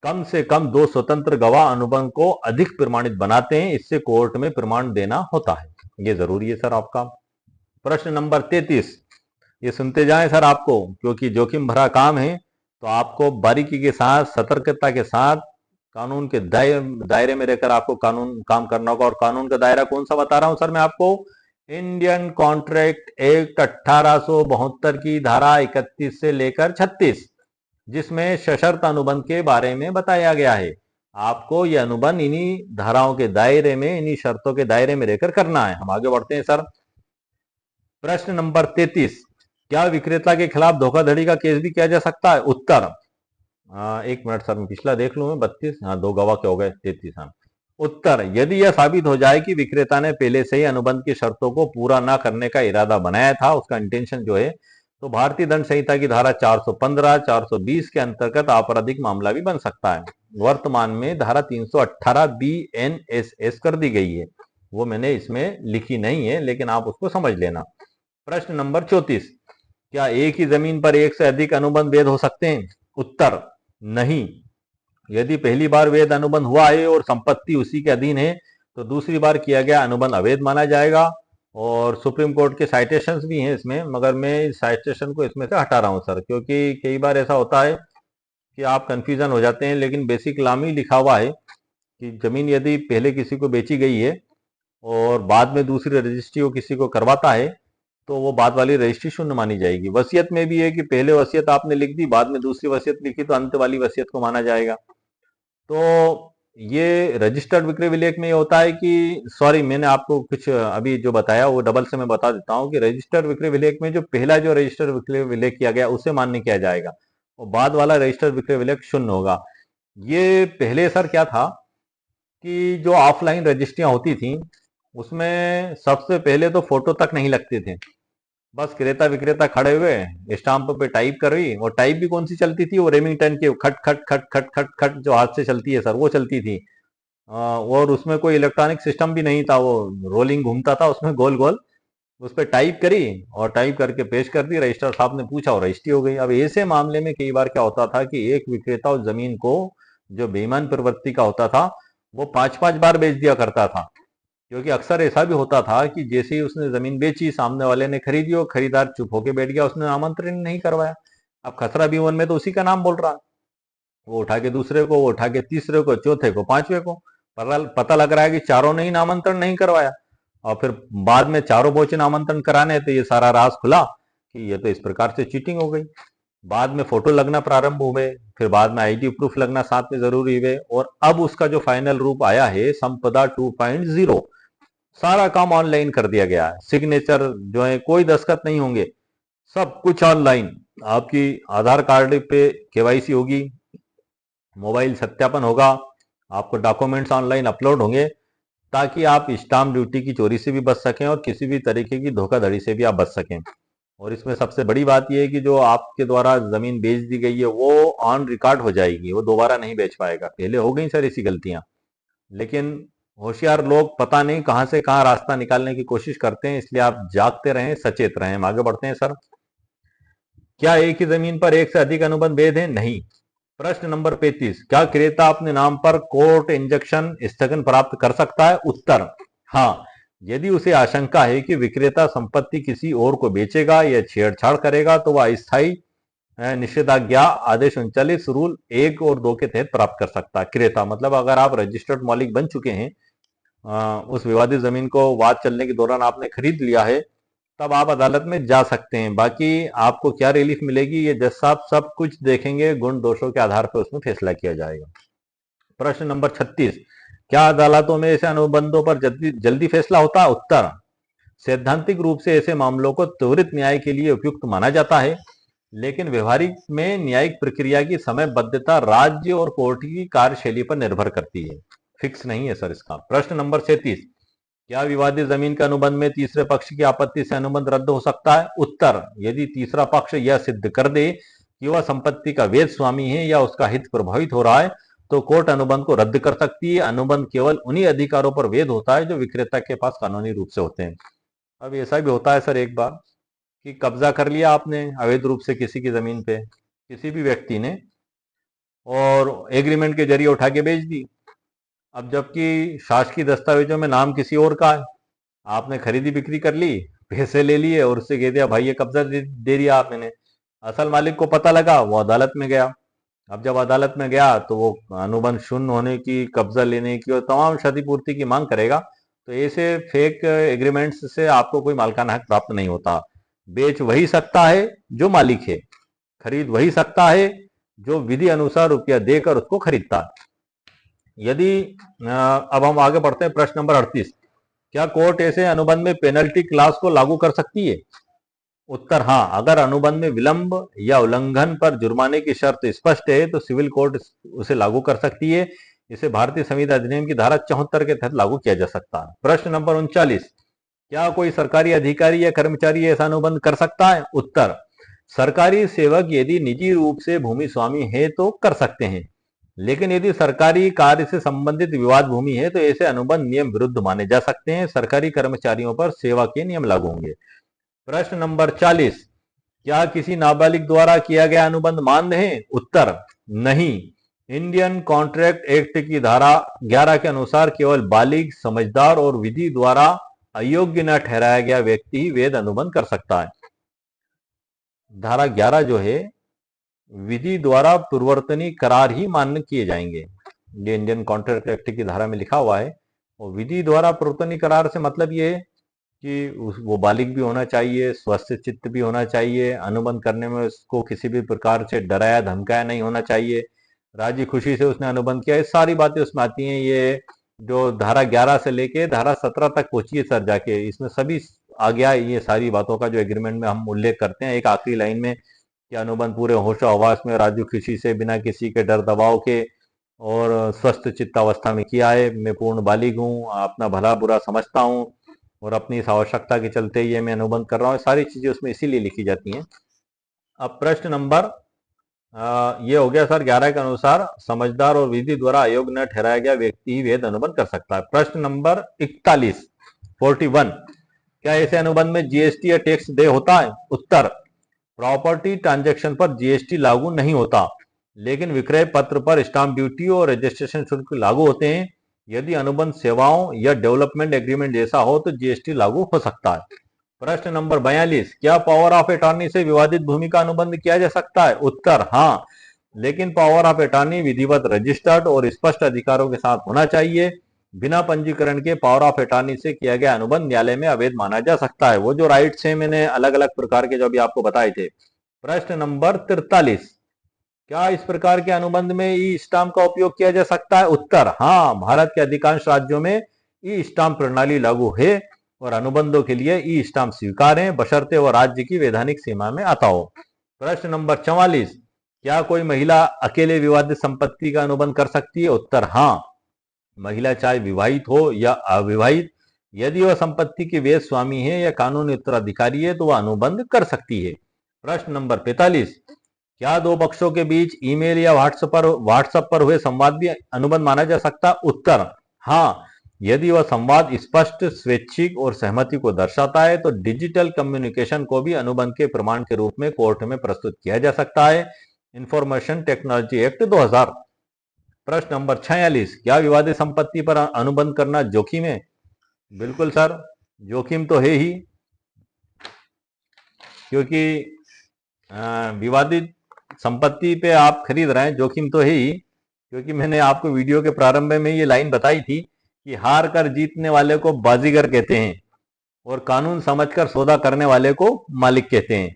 कम से कम दो स्वतंत्र गवाह अनुबंध को अधिक प्रमाणित बनाते हैं, इससे कोर्ट में प्रमाण देना होता है, ये जरूरी है सर आपका। प्रश्न नंबर 33, ये सुनते जाएं सर आपको, क्योंकि जोखिम भरा काम है, तो आपको बारीकी के साथ, सतर्कता के साथ कानून के दायरे में रहकर आपको कानून काम करना होगा। और कानून का दायरा कौन सा बता रहा हूं सर मैं आपको? इंडियन कॉन्ट्रैक्ट एक्ट 1872 की धारा 31 से लेकर 36, जिसमें सशर्त अनुबंध के बारे में बताया गया है। आपको यह अनुबंध इन्हीं धाराओं के दायरे में, इन्हीं शर्तों के दायरे में रहकर करना है। हम आगे बढ़ते हैं सर। प्रश्न नंबर 33, क्या विक्रेता के खिलाफ धोखाधड़ी का केस भी किया जा सकता है? उत्तर एक मिनट सर, मैं पिछला देख लूं। मैं 32, हाँ, दो गवाह के हो गए, 33। हाँ, उत्तर, यदि यह साबित हो जाए कि विक्रेता ने पहले से ही अनुबंध की शर्तों को पूरा न करने का इरादा बनाया था, उसका इंटेंशन जो है, तो भारतीय दंड संहिता की धारा 415, 420 के अंतर्गत आपराधिक मामला भी बन सकता है। वर्तमान में धारा 318 BNSS कर दी गई है, वो मैंने इसमें लिखी नहीं है, लेकिन आप उसको समझ लेना। प्रश्न नंबर 34, क्या एक ही जमीन पर एक से अधिक अनुबंध वैध हो सकते हैं? उत्तर नहीं। यदि पहली बार वैध अनुबंध हुआ है और संपत्ति उसी के अधीन है, तो दूसरी बार किया गया अनुबंध अवैध माना जाएगा। और सुप्रीम कोर्ट के साइटेशंस भी हैं इसमें, मगर मैं इस साइटेशन को इसमें से हटा रहा हूं सर, क्योंकि कई बार ऐसा होता है कि आप कंफ्यूजन हो जाते हैं। लेकिन बेसिक लॉ में लिखा हुआ है कि जमीन यदि पहले किसी को बेची गई है और बाद में दूसरी रजिस्ट्री वो किसी को करवाता है, तो वो बाद वाली रजिस्ट्री शून्य मानी जाएगी। वसीयत में भी है कि पहले वसीयत आपने लिख दी, बाद में दूसरी वसीयत लिखी, तो अंत वाली वसीयत को माना जाएगा। तो ये रजिस्टर्ड विक्रय विलेख में ये होता है कि, सॉरी, मैंने आपको कुछ अभी जो बताया वो डबल से मैं बता देता हूं कि रजिस्टर्ड विक्रय विलेख में जो पहला जो रजिस्टर्ड विक्रय विलेख किया गया उसे मान्य किया जाएगा, और बाद वाला रजिस्टर्ड विक्रय विलेख शून्य होगा। ये पहले सर क्या था कि जो ऑफलाइन रजिस्ट्रियां होती थी, उसमें सबसे पहले तो फोटो तक नहीं लगते थे। बस क्रेता विक्रेता खड़े हुए, स्टाम्प पे टाइप कर रही, और टाइप भी कौन सी चलती थी? वो रेमिंगटन की खट खट खट खट खट खट जो हाथ से चलती है सर, वो चलती थी। और उसमें कोई इलेक्ट्रॉनिक सिस्टम भी नहीं था, वो रोलिंग घूमता था उसमें गोल गोल। उस पर टाइप करी और टाइप करके पेश कर दी, रजिस्ट्रार साहब ने पूछा और रजिस्ट्री हो गई। अब ऐसे मामले में कई बार क्या होता था कि एक विक्रेता उस जमीन को, जो बेईमान प्रवृत्ति का होता था, वो 5-5 बार बेच दिया करता था। क्योंकि अक्सर ऐसा भी होता था कि जैसे ही उसने जमीन बेची, सामने वाले ने खरीदी और खरीदार चुप होके बैठ गया, उसने आमंत्रण नहीं करवाया। अब खसरा भी वन में तो उसी का नाम बोल रहा है, वो उठा के दूसरे को, वो उठा के तीसरे को, चौथे को, पांचवे को। पता लग रहा है कि चारों ने ही नामांतरण नहीं करवाया, और फिर बाद में चारों पहुंचे नामांतरण कराने, तो ये सारा राज खुला कि ये तो इस प्रकार से चीटिंग हो गई। बाद में फोटो लगना प्रारंभ हुए, फिर बाद में आईडी प्रूफ लगना साथ में जरूरी हुए, और अब उसका जो फाइनल रूप आया है संपदा 2.0, सारा काम ऑनलाइन कर दिया गया है। सिग्नेचर जो है, कोई दस्तखत नहीं होंगे, सब कुछ ऑनलाइन। आपकी आधार कार्ड पे केवाईसी होगी, मोबाइल सत्यापन होगा, आपको डॉक्यूमेंट्स ऑनलाइन अपलोड होंगे, ताकि आप स्टाम्प ड्यूटी की चोरी से भी बच सकें और किसी भी तरीके की धोखाधड़ी से भी आप बच सकें। और इसमें सबसे बड़ी बात यह है कि जो आपके द्वारा जमीन बेच दी गई है वो ऑन रिकॉर्ड हो जाएगी, वो दोबारा नहीं बेच पाएगा। पहले हो गई सर ऐसी गलतियां, लेकिन होशियार लोग पता नहीं कहां से कहां रास्ता निकालने की कोशिश करते हैं, इसलिए आप जागते रहें, सचेत रहें। हम आगे बढ़ते हैं सर। क्या एक ही जमीन पर एक से अधिक अनुबंध वैध है? नहीं। प्रश्न नंबर 35, क्या क्रेता अपने नाम पर कोर्ट इंजंक्शन स्थगन प्राप्त कर सकता है? उत्तर हाँ, यदि उसे आशंका है कि विक्रेता संपत्ति किसी और को बेचेगा या छेड़छाड़ करेगा, तो वह अस्थायी निषेधाज्ञा आदेश 39 रूल 1 और 2 के तहत प्राप्त कर सकता है। क्रेता मतलब अगर आप रजिस्टर्ड मालिक बन चुके हैं, उस विवादित जमीन को वाद चलने के दौरान आपने खरीद लिया है, तब आप अदालत में जा सकते हैं। बाकी आपको क्या रिलीफ मिलेगी, ये जज साहब सब कुछ देखेंगे, गुण दोषों के आधार पर उसमें फैसला किया जाएगा। प्रश्न नंबर 36, क्या अदालतों में ऐसे अनुबंधों पर जल्दी फैसला होता है? उत्तर सैद्धांतिक रूप से ऐसे मामलों को त्वरित न्याय के लिए उपयुक्त माना जाता है, लेकिन व्यवहारिक में न्यायिक प्रक्रिया की समयबद्धता राज्य और कोर्ट की कार्यशैली पर निर्भर करती है, फिक्स नहीं है सर इसका। प्रश्न नंबर 37, क्या विवादित जमीन के अनुबंध में तीसरे पक्ष की आपत्ति से अनुबंध रद्द हो सकता है? उत्तर, यदि तीसरा पक्ष यह सिद्ध कर दे कि वह संपत्ति का वैध स्वामी है या उसका हित प्रभावित हो रहा है तो कोर्ट अनुबंध को रद्द कर सकती है। अनुबंध केवल उन्हीं अधिकारों पर वैध होता है जो विक्रेता के पास कानूनी रूप से होते हैं। अब ऐसा भी होता है सर एक बार कि कब्जा कर लिया आपने अवैध रूप से किसी की जमीन पे, किसी भी व्यक्ति ने, और एग्रीमेंट के जरिए उठा के बेच दी। अब जबकि शासकीय दस्तावेजों में नाम किसी और का है, आपने खरीदी बिक्री कर ली, पैसे ले लिए और उससे कह दिया भाई ये कब्जा दे दिया आपने। असल मालिक को पता लगा, वो अदालत में गया। अब जब अदालत में गया तो वो अनुबंध शून्य होने की, कब्जा लेने की और तमाम क्षतिपूर्ति की मांग करेगा। तो ऐसे फेक एग्रीमेंट्स से आपको कोई मालिकाना हक प्राप्त नहीं होता। बेच वही सकता है जो मालिक है, खरीद वही सकता है जो विधि अनुसार रुपया देकर उसको खरीदता है। यदि अब हम आगे बढ़ते हैं, प्रश्न नंबर 38, क्या कोर्ट ऐसे अनुबंध में पेनल्टी क्लास को लागू कर सकती है? उत्तर, हाँ। अगर अनुबंध में विलंब या उल्लंघन पर जुर्माने की शर्त स्पष्ट है तो सिविल कोर्ट उसे लागू कर सकती है। इसे भारतीय संविधा अधिनियम की धारा 74 के तहत लागू किया जा सकता है। प्रश्न नंबर 39, क्या कोई सरकारी अधिकारी या कर्मचारी ऐसा अनुबंध कर सकता है? उत्तर, सरकारी सेवक यदि निजी रूप से भूमि स्वामी है तो कर सकते हैं, लेकिन यदि सरकारी कार्य से संबंधित विवाद भूमि है तो ऐसे अनुबंध नियम विरुद्ध माने जा सकते हैं। सरकारी कर्मचारियों पर सेवा के नियम लागू होंगे। प्रश्न नंबर 40, क्या किसी नाबालिग द्वारा किया गया अनुबंध मान्य है? उत्तर, नहीं। इंडियन कॉन्ट्रैक्ट एक्ट की धारा 11 के अनुसार केवल बालिग, समझदार और विधि द्वारा अयोग्य न ठहराया गया व्यक्ति ही वैध अनुबंध कर सकता है। धारा 11 जो है, विधि द्वारा पूर्ववर्तनी करार ही मान्य किए जाएंगे। ये इंडियन कॉन्ट्रैक्ट एक्ट की धारा में लिखा हुआ है। और विधि द्वारा पूर्ववर्तनी करार से मतलब ये है कि वो बालिग भी होना चाहिए, स्वस्थ चित्त भी होना चाहिए, अनुबंध करने में उसको किसी भी प्रकार से डराया धमकाया नहीं होना चाहिए, राजी खुशी से उसने अनुबंध किया। ये सारी बातें उसमें आती हैं। ये जो धारा 11 से लेके धारा 17 तक पहुंची है सर जाके, इसमें सभी आ गया ये सारी बातों का जो एग्रीमेंट में हम उल्लेख करते हैं। एक आखिरी लाइन में कि अनुबंध पूरे होशो हवास में राजी खुशी से बिना किसी के डर दबाव के और स्वस्थ चित्तावस्था में किया है। मैं पूर्ण बालिग हूँ, अपना भला बुरा समझता हूँ और अपनी इस आवश्यकता के चलते ये मैं अनुबंध कर रहा हूँ। सारी चीजें उसमें इसीलिए लिखी जाती हैं। अब प्रश्न नंबर ये हो गया सर 11 के अनुसार समझदार और विधि द्वारा अयोग्य न ठहराया गया व्यक्ति ही वैध अनुबंध कर सकता है। प्रश्न नंबर 41, क्या ऐसे अनुबंध में जीएसटी या टैक्स दे होता है? उत्तर, प्रॉपर्टी ट्रांजैक्शन पर जीएसटी लागू नहीं होता, लेकिन विक्रय पत्र पर स्टाम्प ड्यूटी और रजिस्ट्रेशन शुल्क लागू होते हैं। यदि अनुबंध सेवाओं या डेवलपमेंट एग्रीमेंट जैसा हो तो जीएसटी लागू हो सकता है। प्रश्न नंबर 42, क्या पावर ऑफ अटॉर्नी से विवादित भूमि का अनुबंध किया जा सकता है? उत्तर, हाँ, लेकिन पावर ऑफ अटॉर्नी विधिवत रजिस्टर्ड और स्पष्ट अधिकारों के साथ होना चाहिए। बिना पंजीकरण के पावर ऑफ अटॉर्नी से किया गया अनुबंध न्यायालय में अवैध माना जा सकता है। वो जो राइट्स है मैंने अलग अलग प्रकार के जो अभी आपको बताए थे। प्रश्न नंबर 43, क्या इस प्रकार के अनुबंध में ई स्टाम्प का उपयोग किया जा सकता है? उत्तर, हाँ, भारत के अधिकांश राज्यों में ई स्टाम्प प्रणाली लागू है और अनुबंधों के लिए ई स्टाम्प स्वीकार है, बशर्ते वह राज्य की वैधानिक सीमा में आता हो। प्रश्न नंबर 44, क्या कोई महिला अकेले विवादित संपत्ति का अनुबंध कर सकती है? उत्तर, हाँ, महिला चाहे विवाहित हो या अविवाहित, यदि वह संपत्ति के वैध स्वामी है या कानूनी उत्तराधिकारी है तो वह अनुबंध कर सकती है। प्रश्न नंबर 45, क्या दो पक्षों के बीच ईमेल या व्हाट्सएप पर हुए संवाद भी अनुबंध माना जा सकता है? उत्तर, हाँ, यदि वह संवाद स्पष्ट, स्वैच्छिक और सहमति को दर्शाता है तो डिजिटल कम्युनिकेशन को भी अनुबंध के प्रमाण के रूप में कोर्ट में प्रस्तुत किया जा सकता है। Information technology act 2000। प्रश्न नंबर 46, क्या विवादित संपत्ति पर अनुबंध करना जोखिम है? बिल्कुल सर, जोखिम तो है ही, क्योंकि विवादित संपत्ति पे आप खरीद रहे हैं, जोखिम तो है ही। क्योंकि मैंने आपको वीडियो के प्रारंभ में ये लाइन बताई थी कि हार कर जीतने वाले को बाजीगर कहते हैं और कानून समझकर सौदा करने वाले को मालिक कहते हैं।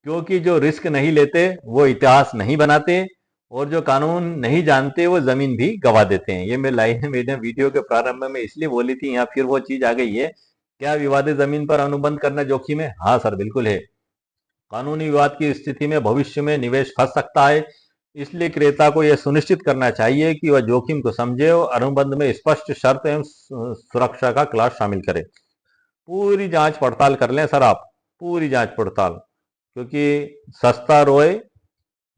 क्योंकि जो रिस्क नहीं लेते वो इतिहास नहीं बनाते और जो कानून नहीं जानते वो जमीन भी गवा देते हैं। ये मैं लाइन मैंने वीडियो के प्रारंभ में इसलिए बोली थी, यहाँ फिर वो चीज आ गई है। क्या विवादित जमीन पर अनुबंध करना जोखिम है? हाँ सर, बिल्कुल है। कानूनी विवाद की स्थिति में भविष्य में निवेश फंस सकता है। इसलिए क्रेता को यह सुनिश्चित करना चाहिए कि वह जोखिम को समझे और अनुबंध में स्पष्ट शर्त एवं सुरक्षा का क्लास शामिल करे। पूरी जांच पड़ताल कर लें सर आप, पूरी जांच पड़ताल, क्योंकि सस्ता रोए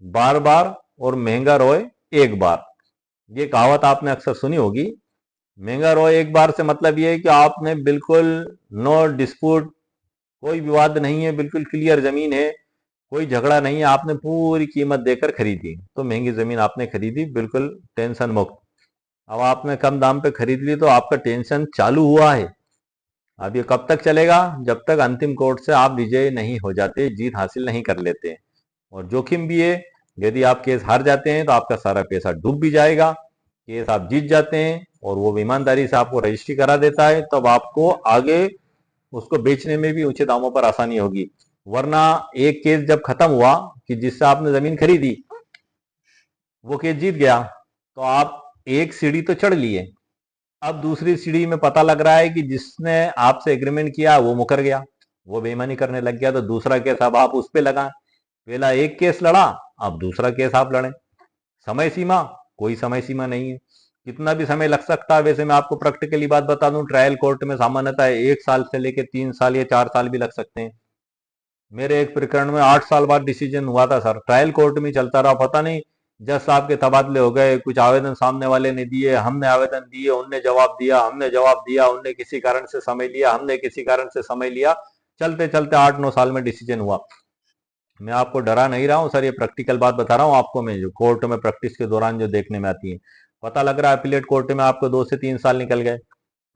बार बार और महंगा रोए एक बार, ये कहावत आपने अक्सर सुनी होगी। महंगा रोए एक बार से मतलब ये है कि आपने बिल्कुल नो डिस्प्यूट, कोई विवाद नहीं है, बिल्कुल क्लियर जमीन है, कोई झगड़ा नहीं है, आपने पूरी कीमत देकर खरीदी, तो महंगी जमीन आपने खरीदी बिल्कुल टेंशन मुक्त। अब आपने कम दाम पे खरीद ली तो आपका टेंशन चालू हुआ है। अब ये कब तक चलेगा? जब तक अंतिम कोर्ट से आप विजय नहीं हो जाते, जीत हासिल नहीं कर लेते। और जोखिम भी है, यदि आप केस हार जाते हैं तो आपका सारा पैसा डूब भी जाएगा। केस आप जीत जाते हैं और वो ईमानदारी से आपको रजिस्ट्री करा देता है, तब आपको आगे उसको बेचने में भी ऊंचे दामों पर आसानी होगी। वरना एक केस जब खत्म हुआ कि जिससे आपने जमीन खरीदी, वो केस जीत गया, तो आप एक सीढ़ी तो चढ़ लिए, अब दूसरी सीढ़ी में पता लग रहा है कि जिसने आपसे एग्रीमेंट किया वो मुकर गया, वो बेईमानी करने लग गया, तो दूसरा केस अब आप उस पर लगा। पहला एक केस लड़ा, अब दूसरा केस आप लड़े। समय सीमा, कोई समय सीमा नहीं है, कितना भी समय लग सकता है। वैसे मैं आपको प्रैक्टिकली बात बता दूं, ट्रायल कोर्ट में सामान्यतः 1 साल से लेकर 3 साल या 4 साल भी लग सकते हैं। मेरे एक प्रकरण में 8 साल बाद डिसीजन हुआ था सर, ट्रायल कोर्ट में चलता रहा, पता नहीं जज साहब के तबादले हो गए, कुछ आवेदन सामने वाले ने दिए, हमने आवेदन दिए, उनने जवाब दिया, हमने जवाब दिया, उनने किसी कारण से समय लिया, हमने किसी कारण से समय लिया, चलते चलते 8-9 साल में डिसीजन हुआ। मैं आपको डरा नहीं रहा हूं सर, ये प्रैक्टिकल बात बता रहा हूं आपको, मैं जो कोर्ट में प्रैक्टिस के दौरान जो देखने में आती है। पता लग रहा है अपीलेट कोर्ट में आपको 2 से 3 साल निकल गए,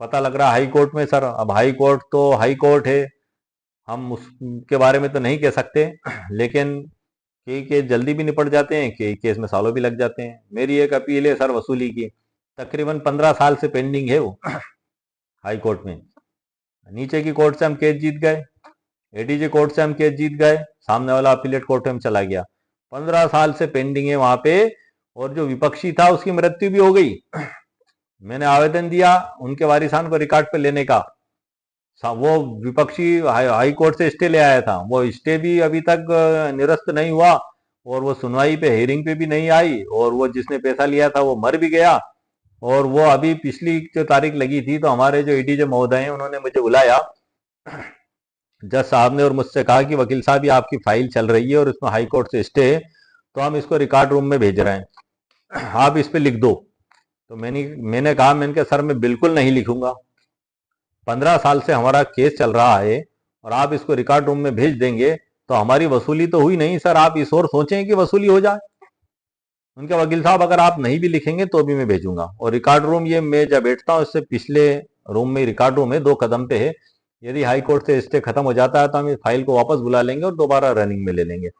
पता लग रहा है हाई कोर्ट में सर, अब हाई कोर्ट तो हाई कोर्ट है, हम उसके बारे में तो नहीं कह सकते, लेकिन कई केस जल्दी भी निपट जाते हैं, कई केस में सालों भी लग जाते हैं। मेरी एक अपील है सर वसूली की, तकरीबन 15 साल से पेंडिंग है वो हाई कोर्ट में। नीचे की कोर्ट से हम केस जीत गए, एडीजे कोर्ट से हम केस जीत गए, सामने वाला अपीलेट कोर्ट में चला गया, 15 साल से पेंडिंग है वहां पे। और जो विपक्षी था उसकी मृत्यु भी हो गई, मैंने आवेदन दिया उनके वारिसान को रिकॉर्ड पे लेने का, वो विपक्षी हाई कोर्ट से स्टे ले आया था, वो स्टे भी अभी तक निरस्त नहीं हुआ, और वो सुनवाई पे हेयरिंग पे भी नहीं आई, और वो जिसने पैसा लिया था वो मर भी गया। और वो अभी पिछली जो तारीख लगी थी, तो हमारे जो एडीजे महोदय हैं उन्होंने मुझे बुलाया जज साहब ने, और मुझसे कहा कि वकील साहब ये आपकी फाइल चल रही है और इसमें हाई कोर्ट से स्टे है, तो हम इसको रिकॉर्ड रूम में भेज रहे हैं, आप इस पे लिख दो। तो मैंने कहा सर मैं बिल्कुल नहीं लिखूंगा, 15 साल से हमारा केस चल रहा है और आप इसको रिकॉर्ड रूम में भेज देंगे तो हमारी वसूली तो हुई नहीं सर, आप इस और सोचें कि वसूली हो जाए। उनके वकील साहब अगर आप नहीं भी लिखेंगे तो भी मैं भेजूंगा। और रिकॉर्ड रूम ये मैं जब बैठता हूँ इससे पिछले रूम में रिकॉर्ड रूम है, 2 कदम पे है। यदि हाई कोर्ट से स्टे खत्म हो जाता है तो हम इस फाइल को वापस बुला लेंगे और दोबारा रनिंग में ले लेंगे।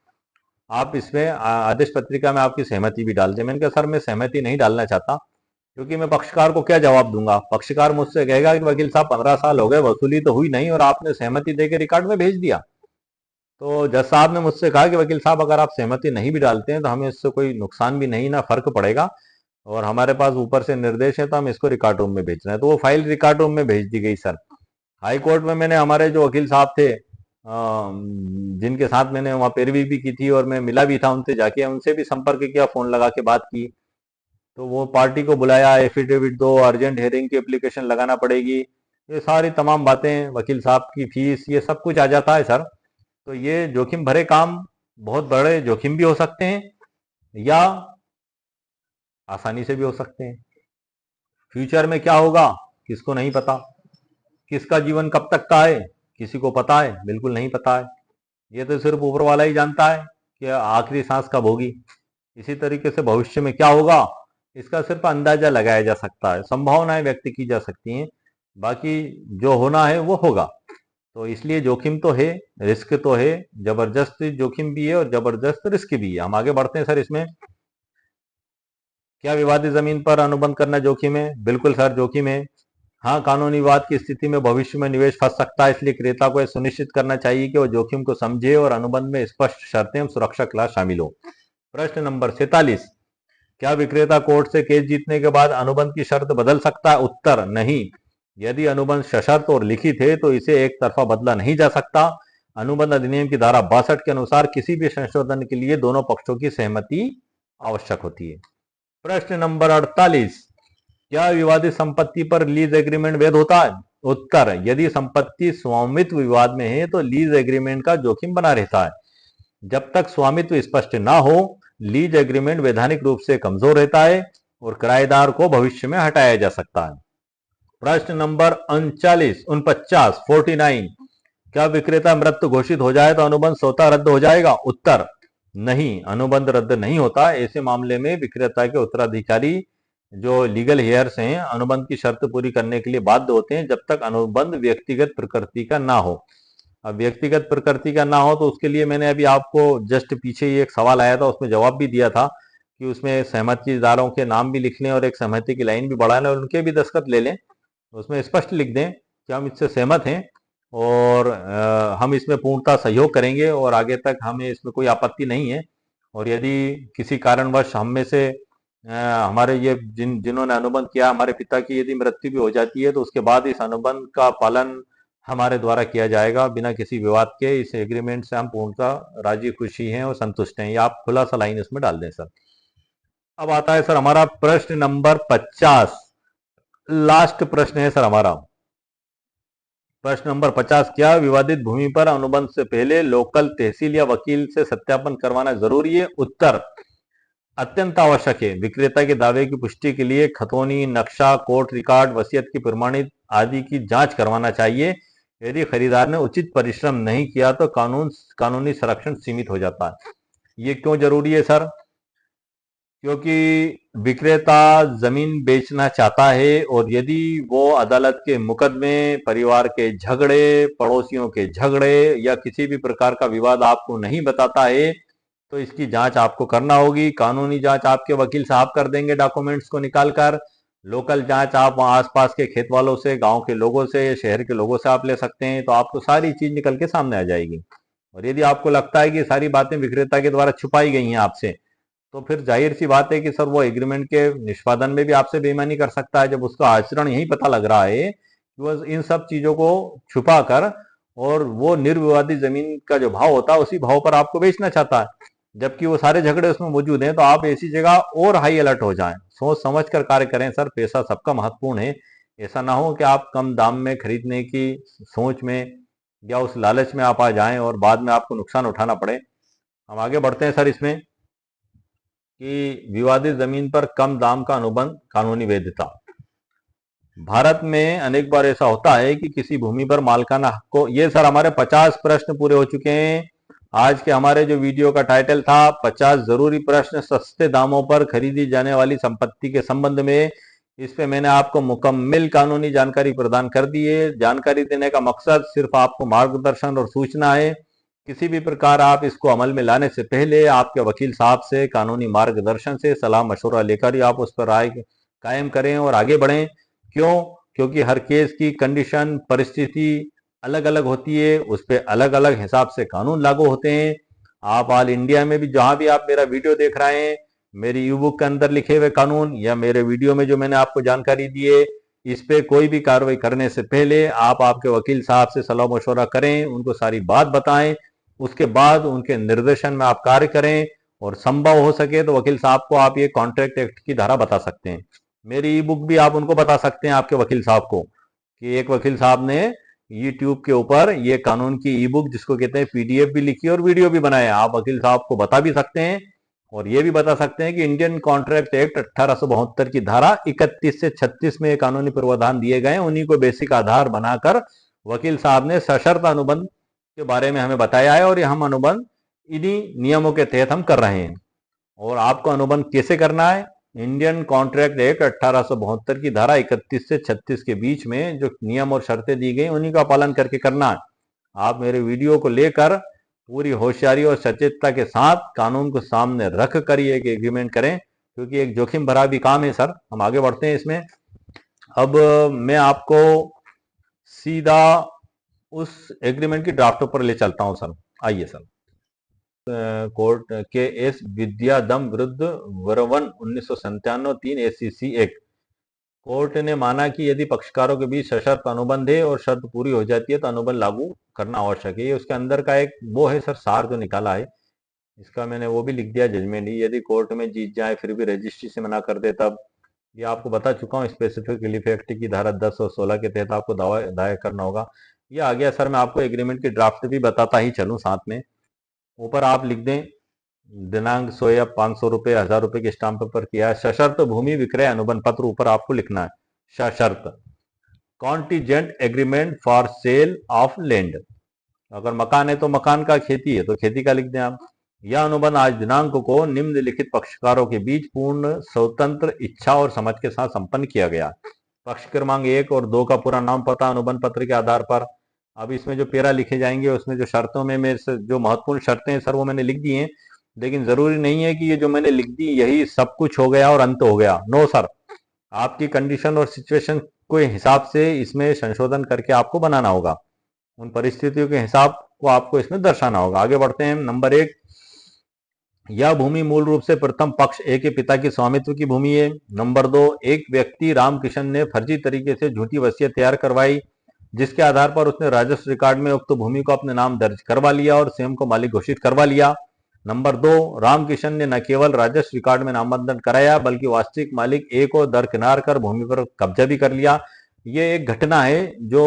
आप इसमें आदेश पत्रिका में आपकी सहमति भी डाल दें। मैंने कहा सर मैं सहमति नहीं डालना चाहता, क्योंकि मैं पक्षकार को क्या जवाब दूंगा, पक्षकार मुझसे कहेगा कि वकील साहब 15 साल हो गए, वसूली तो हुई नहीं और आपने सहमति देकर रिकॉर्ड में भेज दिया। तो जज साहब ने मुझसे कहा कि वकील साहब अगर आप सहमति नहीं भी डालते हैं तो हमें इससे कोई नुकसान भी नहीं, ना फर्क पड़ेगा, और हमारे पास ऊपर से निर्देश है तो हम इसको रिकॉर्ड रूम में भेज रहे हैं। तो वो फाइल रिकॉर्ड रूम में भेज दी गई सर। हाई कोर्ट में मैंने हमारे जो वकील साहब थे जिनके साथ मैंने वहाँ पैरवी भी की थी और मैं मिला भी था उनसे जाके, उनसे भी संपर्क किया, फोन लगा के बात की, तो वो पार्टी को बुलाया, एफिडेविट दो, अर्जेंट हेयरिंग की एप्लीकेशन लगाना पड़ेगी, ये सारी तमाम बातें, वकील साहब की फीस, ये सब कुछ आ जाता है सर। तो ये जोखिम भरे काम बहुत बड़े जोखिम भी हो सकते हैं या आसानी से भी हो सकते हैं। फ्यूचर में क्या होगा किसको नहीं पता, किसका जीवन कब तक का है किसी को पता है? बिल्कुल नहीं पता है। ये तो सिर्फ ऊपर वाला ही जानता है कि आखिरी सांस कब होगी। इसी तरीके से भविष्य में क्या होगा इसका सिर्फ अंदाजा लगाया जा सकता है, संभावनाएं व्यक्त की जा सकती हैं, बाकी जो होना है वो होगा। तो इसलिए जोखिम तो है, रिस्क तो है, जबरदस्त जोखिम भी है और जबरदस्त रिस्क भी है। हम आगे बढ़ते हैं सर इसमें। क्या विवादित जमीन पर अनुबंध करना जोखिम है? बिल्कुल सर जोखिम है। हाँ, कानूनी विवाद की स्थिति में भविष्य में निवेश फंस सकता है, इसलिए क्रेता को यह सुनिश्चित करना चाहिए कि वह जोखिम को समझे और अनुबंध में स्पष्ट शर्तें एवं सुरक्षा क्लास शामिल हो। प्रश्न नंबर 47, क्या विक्रेता कोर्ट से केस जीतने के बाद अनुबंध की शर्त बदल सकता है? उत्तर नहीं। यदि अनुबंध सशर्त और लिखित है तो इसे एक तरफा बदला नहीं जा सकता। अनुबंध अधिनियम की धारा 62 के अनुसार किसी भी संशोधन के लिए दोनों पक्षों की सहमति आवश्यक होती है। प्रश्न नंबर 48, क्या विवादित संपत्ति पर लीज एग्रीमेंट वैध होता है? उत्तर, यदि संपत्ति स्वामित्व विवाद में है तो लीज एग्रीमेंट का जोखिम बना रहता है। जब तक स्वामित्व स्पष्ट ना हो, लीज एग्रीमेंट वैधानिक रूप से कमजोर रहता है और किराएदार को भविष्य में हटाया जा सकता है। प्रश्न नंबर 49, 49, क्या विक्रेता मृत घोषित हो जाए तो अनुबंध स्वतः रद्द हो जाएगा? उत्तर, नहीं, अनुबंध रद्द नहीं होता। ऐसे मामले में विक्रेता के उत्तराधिकारी जो लीगल हेयर्स हैं अनुबंध की शर्त पूरी करने के लिए बाध्य होते हैं जब तक अनुबंध व्यक्तिगत प्रकृति का ना हो। अब व्यक्तिगत प्रकृति का ना हो तो उसके लिए मैंने अभी आपको जस्ट पीछे ही एक सवाल आया था, उसमें जवाब भी दिया था कि उसमें सहमतिदारों के नाम भी लिख लें और एक सहमति की लाइन भी बढ़ा लें और उनके भी दस्तखत ले लें। उसमें स्पष्ट लिख दें कि हम इससे सहमत हैं और हम इसमें पूर्णतः सहयोग करेंगे और आगे तक हमें इसमें कोई आपत्ति नहीं है। और यदि किसी कारणवश हम में से हमारे ये जिन्होंने अनुबंध किया, हमारे पिता की यदि मृत्यु भी हो जाती है तो उसके बाद इस अनुबंध का पालन हमारे द्वारा किया जाएगा बिना किसी विवाद के। इस एग्रीमेंट से हम पूर्णतः राजी खुशी हैं और संतुष्ट हैं। ये आप खुला सा लाइन इसमें डाल दें सर। अब आता है सर हमारा प्रश्न नंबर 50, लास्ट प्रश्न है सर हमारा। प्रश्न नंबर 50, क्या विवादित भूमि पर अनुबंध से पहले लोकल तहसील या वकील से सत्यापन करवाना जरूरी है? उत्तर, अत्यंत आवश्यक है। विक्रेता के दावे की पुष्टि के लिए खतौनी, नक्शा, कोर्ट रिकॉर्ड, वसीयत की प्रमाणित आदि की जांच करवाना चाहिए। यदि खरीदार ने उचित परिश्रम नहीं किया तो कानूनी संरक्षण सीमित हो जाता है। ये क्यों जरूरी है सर? क्योंकि विक्रेता जमीन बेचना चाहता है और यदि वो अदालत के मुकदमे, परिवार के झगड़े, पड़ोसियों के झगड़े या किसी भी प्रकार का विवाद आपको नहीं बताता है तो इसकी जांच आपको करना होगी। कानूनी जांच आपके वकील साहब कर देंगे डॉक्यूमेंट्स को निकाल कर। लोकल जांच आप वहां आसपास के खेत वालों से, गांव के लोगों से, शहर के लोगों से आप ले सकते हैं, तो आपको सारी चीज निकल के सामने आ जाएगी। और यदि आपको लगता है कि सारी बातें विक्रेता के द्वारा छुपाई गई हैं आपसे, तो फिर जाहिर सी बात है कि सर वो एग्रीमेंट के निष्पादन में भी आपसे बेईमानी कर सकता है। जब उसका आचरण यही पता लग रहा है कि वो इन सब चीजों को छुपा कर और वो निर्विवादी जमीन का जो भाव होता है उसी भाव पर आपको बेचना चाहता है, जबकि वो सारे झगड़े उसमें मौजूद हैं, तो आप ऐसी जगह और हाई अलर्ट हो जाएं। सोच समझ कर कार्य करें सर, पैसा सबका महत्वपूर्ण है। ऐसा ना हो कि आप कम दाम में खरीदने की सोच में या उस लालच में आप आ जाएं और बाद में आपको नुकसान उठाना पड़े। हम आगे बढ़ते हैं सर इसमें कि विवादित जमीन पर कम दाम का अनुबंध कानूनी वैधता। भारत में अनेक बार ऐसा होता है कि किसी भूमि पर मालिकाना हक को, ये सर हमारे 50 प्रश्न पूरे हो चुके हैं। आज के हमारे जो वीडियो का टाइटल था 50 जरूरी प्रश्न सस्ते दामों पर खरीदी जाने वाली संपत्ति के संबंध में, इस पे मैंने आपको मुकम्मल कानूनी जानकारी प्रदान कर दी है। जानकारी देने का मकसद सिर्फ आपको मार्गदर्शन और सूचना है। किसी भी प्रकार आप इसको अमल में लाने से पहले आपके वकील साहब से कानूनी मार्गदर्शन से सलाह मशवरा लेकर ही आप उस पर राय कायम करें और आगे बढ़ें। क्यों? क्योंकि हर केस की कंडीशन, परिस्थिति अलग अलग होती है, उस पर अलग अलग हिसाब से कानून लागू होते हैं। आप ऑल इंडिया में भी जहां भी आप मेरा वीडियो देख रहे हैं, मेरी ई बुक के अंदर लिखे हुए कानून या मेरे वीडियो में जो मैंने आपको जानकारी दी है, इस पे कोई भी कार्रवाई करने से पहले आप आपके वकील साहब से सलाह मशवरा करें, उनको सारी बात बताएं, उसके बाद उनके निर्देशन में आप कार्य करें और संभव हो सके तो वकील साहब को आप ये कॉन्ट्रैक्ट एक्ट की धारा बता सकते हैं। मेरी ई बुक भी आप उनको बता सकते हैं आपके वकील साहब को कि एक वकील साहब ने यूट्यूब के ऊपर ये कानून की ई बुक जिसको कहते हैं पीडीएफ भी लिखी और वीडियो भी बनाया। आप वकील साहब को बता भी सकते हैं और ये भी बता सकते हैं कि इंडियन कॉन्ट्रैक्ट एक्ट 1872 की धारा 31 से 36 में कानूनी प्रावधान दिए गए, उन्हीं को बेसिक आधार बनाकर वकील साहब ने सशर्त अनुबंध के बारे में हमें बताया है और ये हम अनुबंध इन्हीं नियमों के तहत हम कर रहे हैं। और आपको अनुबंध कैसे करना है? इंडियन कॉन्ट्रैक्ट एक्ट 1872 की धारा 31 से 36 के बीच में जो नियम और शर्तें दी गई उन्हीं का पालन करके करना है। आप मेरे वीडियो को लेकर पूरी होशियारी और सचेतता के साथ कानून को सामने रख कर ये एक एग्रीमेंट करें, क्योंकि एक जोखिम भरा भी काम है सर। हम आगे बढ़ते हैं इसमें। अब मैं आपको सीधा उस एग्रीमेंट की ड्राफ्ट पर ले चलता हूं सर। आइए सर। कोर्ट के एस विद्यादम विरुद्ध वरवन 1997 3 ACC एक्ट। कोर्ट ने माना कि यदि पक्षकारों के बीच सशर्त अनुबंध है और शर्त पूरी हो जाती है तो अनुबंध लागू करना आवश्यक है। ये उसके अंदर का एक वो है सर, सार जो निकाला है इसका मैंने वो भी लिख दिया जजमेंट ही, यदि कोर्ट में जीत जाए फिर भी रजिस्ट्री से मना कर दे तब। ये आपको बता चुका हूँ, स्पेसिफिक रिलीफ एक्ट की धारा 10 और 16 के तहत आपको दावा दायर करना होगा। ये आ गया सर, मैं आपको एग्रीमेंट की ड्राफ्ट भी बताता ही चलूँ साथ में। ऊपर आप लिख दें दिनांक 100 या 500 रुपए 1000 रुपए के स्टाम्प पेपर किया है। सशर्त भूमि विक्रय अनुबंध पत्र ऊपर आपको लिखना है। सशर्त contingent agreement for sale of land, अगर मकान है तो मकान का, खेती है तो खेती का लिख दें आप। यह अनुबंध आज दिनांक को निम्नलिखित पक्षकारों के बीच पूर्ण स्वतंत्र इच्छा और समझ के साथ संपन्न किया गया। पक्ष क्रमांक 1 और 2 का पूरा नाम पता अनुबंध पत्र के आधार पर। अब इसमें जो पेरा लिखे जाएंगे उसमें जो शर्तों में मेरे से जो महत्वपूर्ण शर्तें हैं सर वो मैंने लिख दी हैं, लेकिन जरूरी नहीं है कि ये जो मैंने लिख दी यही सब कुछ हो गया और अंत हो गया। नो सर, आपकी कंडीशन और सिचुएशन के हिसाब से इसमें संशोधन करके आपको बनाना होगा, उन परिस्थितियों के हिसाब को आपको इसमें दर्शाना होगा। आगे बढ़ते हैं। नंबर 1, यह भूमि मूल रूप से प्रथम पक्ष ए के पिता की स्वामित्व की भूमि है। नंबर 2, एक व्यक्ति रामकिशन ने फर्जी तरीके से झूठी वसीयत तैयार करवाई, जिसके आधार पर उसने राजस्व रिकॉर्ड में उक्त भूमि को अपने नाम दर्ज करवा लिया और स्वयं को मालिक घोषित करवा लिया। नंबर 2, रामकिशन ने न केवल राजस्व रिकॉर्ड में नामांकन कराया बल्कि वास्तविक मालिक ए को दरकिनार कर भूमि पर कब्जा भी कर लिया। ये एक घटना है जो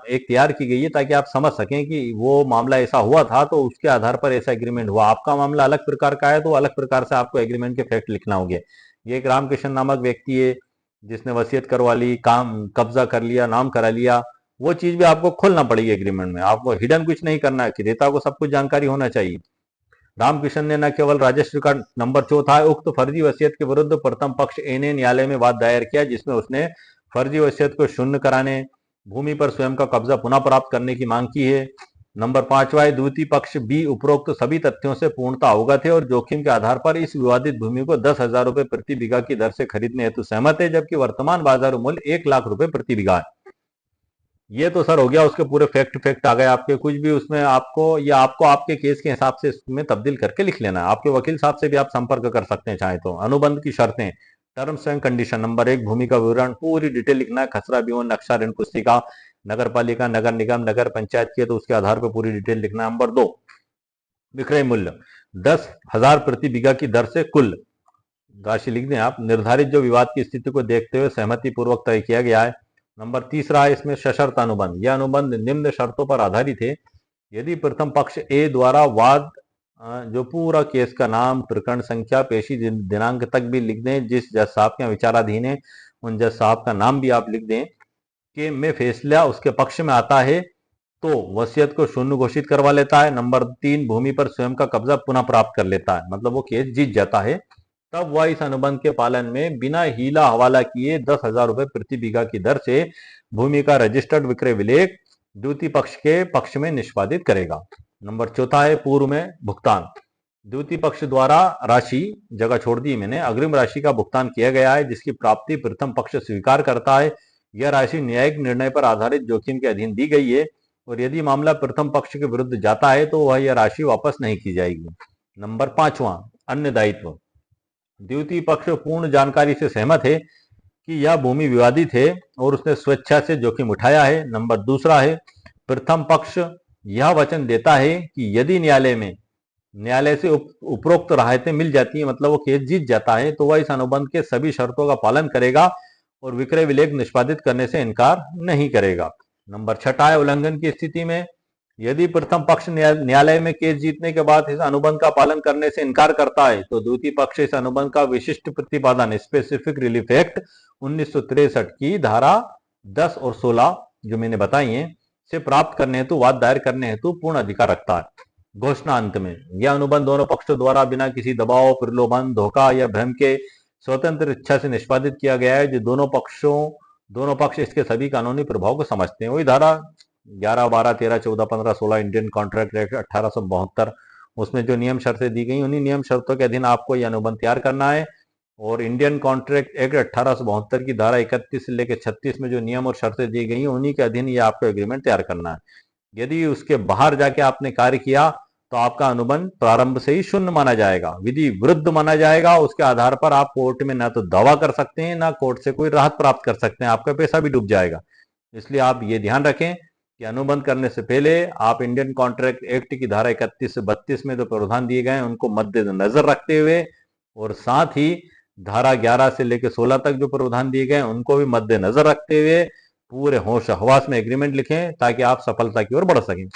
एक तैयार की गई है ताकि आप समझ सकें कि वो मामला ऐसा हुआ था तो उसके आधार पर ऐसा एग्रीमेंट हुआ। आपका मामला अलग प्रकार का है तो अलग प्रकार से आपको एग्रीमेंट के फैक्ट लिखना होंगे। ये एक रामकिशन नामक व्यक्ति है जिसने वसीयत करवा ली, काम कब्जा कर लिया, नाम करा लिया, वो चीज भी आपको खोलना पड़ेगी एग्रीमेंट में। आपको हिडन कुछ नहीं करना है, क्रेता को सब कुछ जानकारी होना चाहिए। रामकिशन ने न केवल राजस्व रिकॉर्ड। नंबर 4, उक्त फर्जी वसीयत के विरुद्ध प्रथम पक्ष ए ने न्यायालय में वाद दायर किया जिसमें उसने फर्जी वसीयत को शून्य कराने, भूमि पर स्वयं का कब्जा पुनः प्राप्त करने की मांग की है। नंबर 5, द्वितीय पक्ष बी उपरोक्त सभी तथ्यों से पूर्णतः अवगत है और जोखिम के आधार पर इस विवादित भूमि को 10,000 रुपए प्रति बीघा की दर से खरीदने हेतु सहमत है, जबकि वर्तमान बाजार मूल्य 1 लाख रुपए प्रति बीघा है। ये तो सर हो गया, उसके पूरे फैक्ट आ गए आपके। कुछ भी उसमें आपको या आपको आपके केस के हिसाब से इसमें तब्दील करके लिख लेना है। आपके वकील साहब से भी आप संपर्क कर सकते हैं चाहे तो। अनुबंध की शर्तें, टर्म्स एंड कंडीशन। नंबर 1, भूमि का विवरण पूरी डिटेल लिखना है, खसरा विवरण, नक्शा, ऋण पुस्तिका, नगर पालिका, नगर निगम, नगर पंचायत की है तो उसके आधार पर पूरी डिटेल लिखना है। नंबर 2, विक्रय मूल्य 10,000 प्रति बीघा की दर से कुल राशि लिख दें आप, निर्धारित जो विवाद की स्थिति को देखते हुए सहमति पूर्वक तय किया गया है। नंबर 3 है इसमें सशर्त अनुबंध। यह अनुबंध निम्न शर्तों पर आधारित है। यदि प्रथम पक्ष ए द्वारा वाद जो पूरा केस का नाम, प्रकरण संख्या, पेशी दिनांक तक भी लिख दें, जिस जज साहब के विचाराधीन है उन जज साहब का नाम भी आप लिख दें कि में फैसला उसके पक्ष में आता है तो वसीयत को शून्य घोषित करवा लेता है। नंबर 3, भूमि पर स्वयं का कब्जा पुनः प्राप्त कर लेता है, मतलब वो केस जीत जाता है। तब वह इस अनुबंध के पालन में बिना हीला हवाला किए 10,000 रुपए प्रति बीघा की दर से भूमि का रजिस्टर्ड विक्रय विलेख द्वितीय पक्ष के पक्ष में निष्पादित करेगा। नंबर 4 है पूर्व में भुगतान। द्वितीय पक्ष द्वारा राशि, जगह छोड़ दी मैंने, अग्रिम राशि का भुगतान किया गया है जिसकी प्राप्ति प्रथम पक्ष स्वीकार करता है। यह राशि न्यायिक निर्णय पर आधारित जोखिम के अधीन दी गई है और यदि मामला प्रथम पक्ष के विरुद्ध जाता है तो वह यह राशि वापस नहीं की जाएगी। नंबर 5, अन्य दायित्व। द्वितीय पक्ष पूर्ण जानकारी से सहमत है कि यह भूमि विवादित है और उसने स्वेच्छा से जोखिम उठाया है। नंबर 2 है प्रथम पक्ष यह वचन देता है कि यदि न्यायालय से उपरोक्त राहतें मिल जाती है, मतलब वो केस जीत जाता है, तो वह इस अनुबंध के सभी शर्तों का पालन करेगा और विक्रय विलेख निष्पादित करने से इनकार नहीं करेगा। नंबर 6 है उल्लंघन की स्थिति में यदि प्रथम पक्ष न्यायालय में केस जीतने के बाद इस अनुबंध का पालन करने से इनकार करता है तो द्वितीय पक्ष इस अनुबंध का विशिष्ट प्रतिपादन स्पेसिफिक रिलीफ एक्ट 1963 की धारा 10 और 16 जो मैंने बताई हैं से प्राप्त करने हेतु वाद दायर करने हेतु पूर्ण अधिकार रखता है। घोषणा अंत में, यह अनुबंध दोनों पक्षों द्वारा बिना किसी दबाव, प्रलोभन, धोखा या भ्रम के स्वतंत्र इच्छा से निष्पादित किया गया है। जो दोनों पक्ष इसके सभी कानूनी प्रभाव को समझते हैं। वही धारा 11, 12, 13, 14, 15, 16 इंडियन कॉन्ट्रैक्ट एक्ट 1872 उसमें जो नियम शर्तें दी गई उन्हीं नियम शर्तों के अधीन आपको यह अनुबंध तैयार करना है। और इंडियन कॉन्ट्रैक्ट एक्ट 1872 की धारा 31 से लेकर 36 में जो नियम और शर्तें दी गई उन्हीं के अधीन ये आपको एग्रीमेंट तैयार करना है। यदि उसके बाहर जाके आपने कार्य किया तो आपका अनुबंध प्रारंभ से ही शून्य माना जाएगा, विधि विरुद्ध माना जाएगा। उसके आधार पर आप कोर्ट में ना तो दावा कर सकते हैं ना कोर्ट से कोई राहत प्राप्त कर सकते हैं, आपका पैसा भी डूब जाएगा। इसलिए आप ये ध्यान रखें कि अनुबंध करने से पहले आप इंडियन कॉन्ट्रैक्ट एक्ट की धारा 31 से 32 में जो प्रावधान दिए गए हैं उनको मद्देनजर रखते हुए, और साथ ही धारा 11 से लेकर 16 तक जो प्रावधान दिए गए हैं उनको भी मद्देनजर रखते हुए पूरे होश हवास में एग्रीमेंट लिखें ताकि आप सफलता की ओर बढ़ सकें।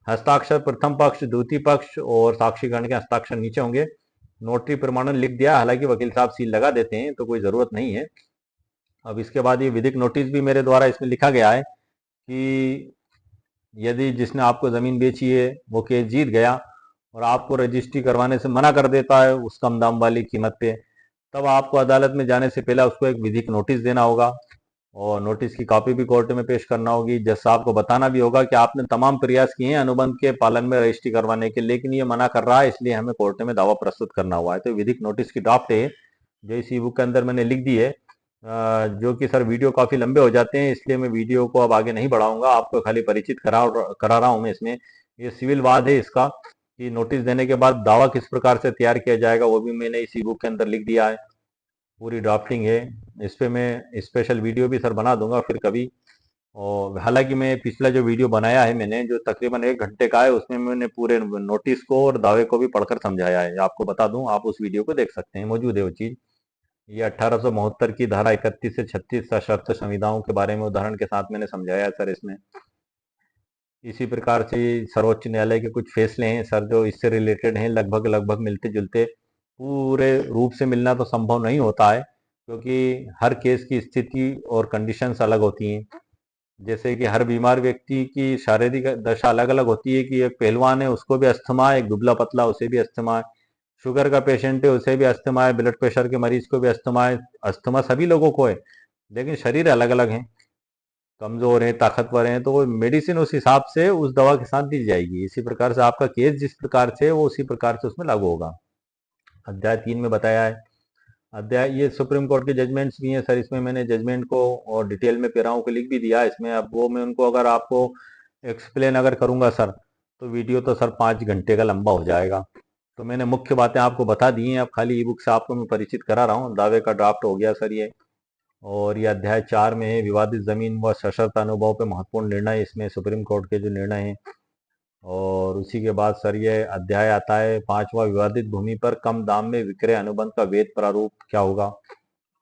हस्ताक्षर प्रथम पक्ष, द्वितीय पक्ष और साक्षीकरण के हस्ताक्षर नीचे होंगे। नोटरी प्रमाणन लिख दिया, हालांकि वकील साहब सील लगा देते हैं तो कोई जरूरत नहीं है। अब इसके बाद ये विधिक नोटिस भी मेरे द्वारा इसमें लिखा गया है कि यदि जिसने आपको जमीन बेची है वो केस जीत गया और आपको रजिस्ट्री करवाने से मना कर देता है उस कम दाम वाली कीमत पे, तब आपको अदालत में जाने से पहले उसको एक विधिक नोटिस देना होगा और नोटिस की कॉपी भी कोर्ट में पेश करना होगी। जज साहब को बताना भी होगा कि आपने तमाम प्रयास किए हैं अनुबंध के पालन में रजिस्ट्री करवाने के, लेकिन ये मना कर रहा है, इसलिए हमें कोर्ट में दावा प्रस्तुत करना हुआ है। तो विधिक नोटिस की ड्राफ्ट है जो इस ई बुक के अंदर मैंने लिख दी है, जो कि सर वीडियो काफी लंबे हो जाते हैं, इसलिए मैं वीडियो को अब आगे नहीं बढ़ाऊंगा, आपको खाली परिचित करा रहा हूं मैं इसमें। ये सिविल वाद है इसका कि नोटिस देने के बाद दावा किस प्रकार से तैयार किया जाएगा, वो भी मैंने इस ई बुक के अंदर लिख दिया है। पूरी ड्राफ्टिंग है, इस पे मैं स्पेशल वीडियो भी सर बना दूंगा फिर कभी। और हालांकि मैं पिछला जो वीडियो बनाया है मैंने, जो तकरीबन 1 घंटे का है, उसमें मैंने पूरे नोटिस को और दावे को भी पढ़कर समझाया है। आपको बता दूं, आप उस वीडियो को देख सकते हैं, मौजूद है वो चीज। ये 1872 की धारा 31 से 36 सशर्त संविदाओं के बारे में उदाहरण के साथ मैंने समझाया है सर इसमें। इसी प्रकार से सर्वोच्च न्यायालय के कुछ फैसले हैं सर जो इससे रिलेटेड हैं, लगभग लगभग मिलते जुलते। पूरे रूप से मिलना तो संभव नहीं होता है क्योंकि हर केस की स्थिति और कंडीशंस अलग होती हैं। जैसे कि हर बीमार व्यक्ति की शारीरिक दशा अलग अलग होती है कि एक पहलवान है उसको भी अस्थमा है, एक दुबला पतला उसे भी अस्थमा है, शुगर का पेशेंट है उसे भी अस्थमा है, ब्लड प्रेशर के मरीज को भी अस्थमा है। अस्थमा सभी लोगों को है लेकिन शरीर अलग अलग हैं, कमजोर हैं, ताकतवर हैं, तो वो मेडिसिन उस हिसाब से उस दवा के साथ दी जाएगी। इसी प्रकार से आपका केस जिस प्रकार से वो उसी प्रकार से उसमें लागू होगा। अध्याय 3 में बताया है। अध्याय ये सुप्रीम कोर्ट के जजमेंट्स भी हैं सर, इसमें मैंने जजमेंट को और डिटेल में पेराओं को लिख भी दिया इसमें। अब वो मैं उनको अगर आपको एक्सप्लेन अगर करूंगा सर तो वीडियो तो सर 5 घंटे का लंबा हो जाएगा। तो मैंने मुख्य बातें आपको बता दी हैं, अब खाली ई बुक से आपको मैं परिचित करा रहा हूँ। दावे का ड्राफ्ट हो गया सर ये। और ये अध्याय 4 में है विवादित जमीन व सशर्त अनुभव पे महत्वपूर्ण निर्णय, इसमें सुप्रीम कोर्ट के जो निर्णय हैं। और उसी के बाद सर ये अध्याय आता है 5वां, विवादित भूमि पर कम दाम में विक्रय अनुबंध का वैध प्रारूप क्या होगा,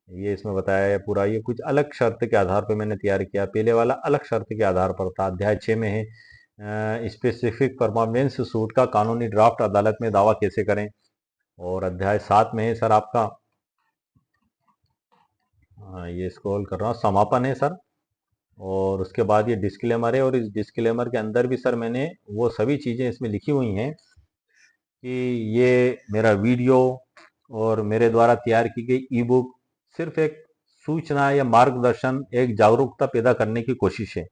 ये इसमें बताया है पूरा। ये कुछ अलग शर्त के आधार पर मैंने तैयार किया, पहले वाला अलग शर्त के आधार पर था। अध्याय 6 में है स्पेसिफिक परफॉर्मेंस सूट का कानूनी ड्राफ्ट अदालत में दावा कैसे करें। और अध्याय 7 में है सर आपका ये स्क्रॉल कर रहा हूँ, समापन है सर। और उसके बाद ये डिस्क्लेमर है, और इस डिस्क्लेमर के अंदर भी सर मैंने वो सभी चीज़ें इसमें लिखी हुई हैं कि ये मेरा वीडियो और मेरे द्वारा तैयार की गई ई बुक सिर्फ एक सूचना या मार्गदर्शन, एक जागरूकता पैदा करने की कोशिश है।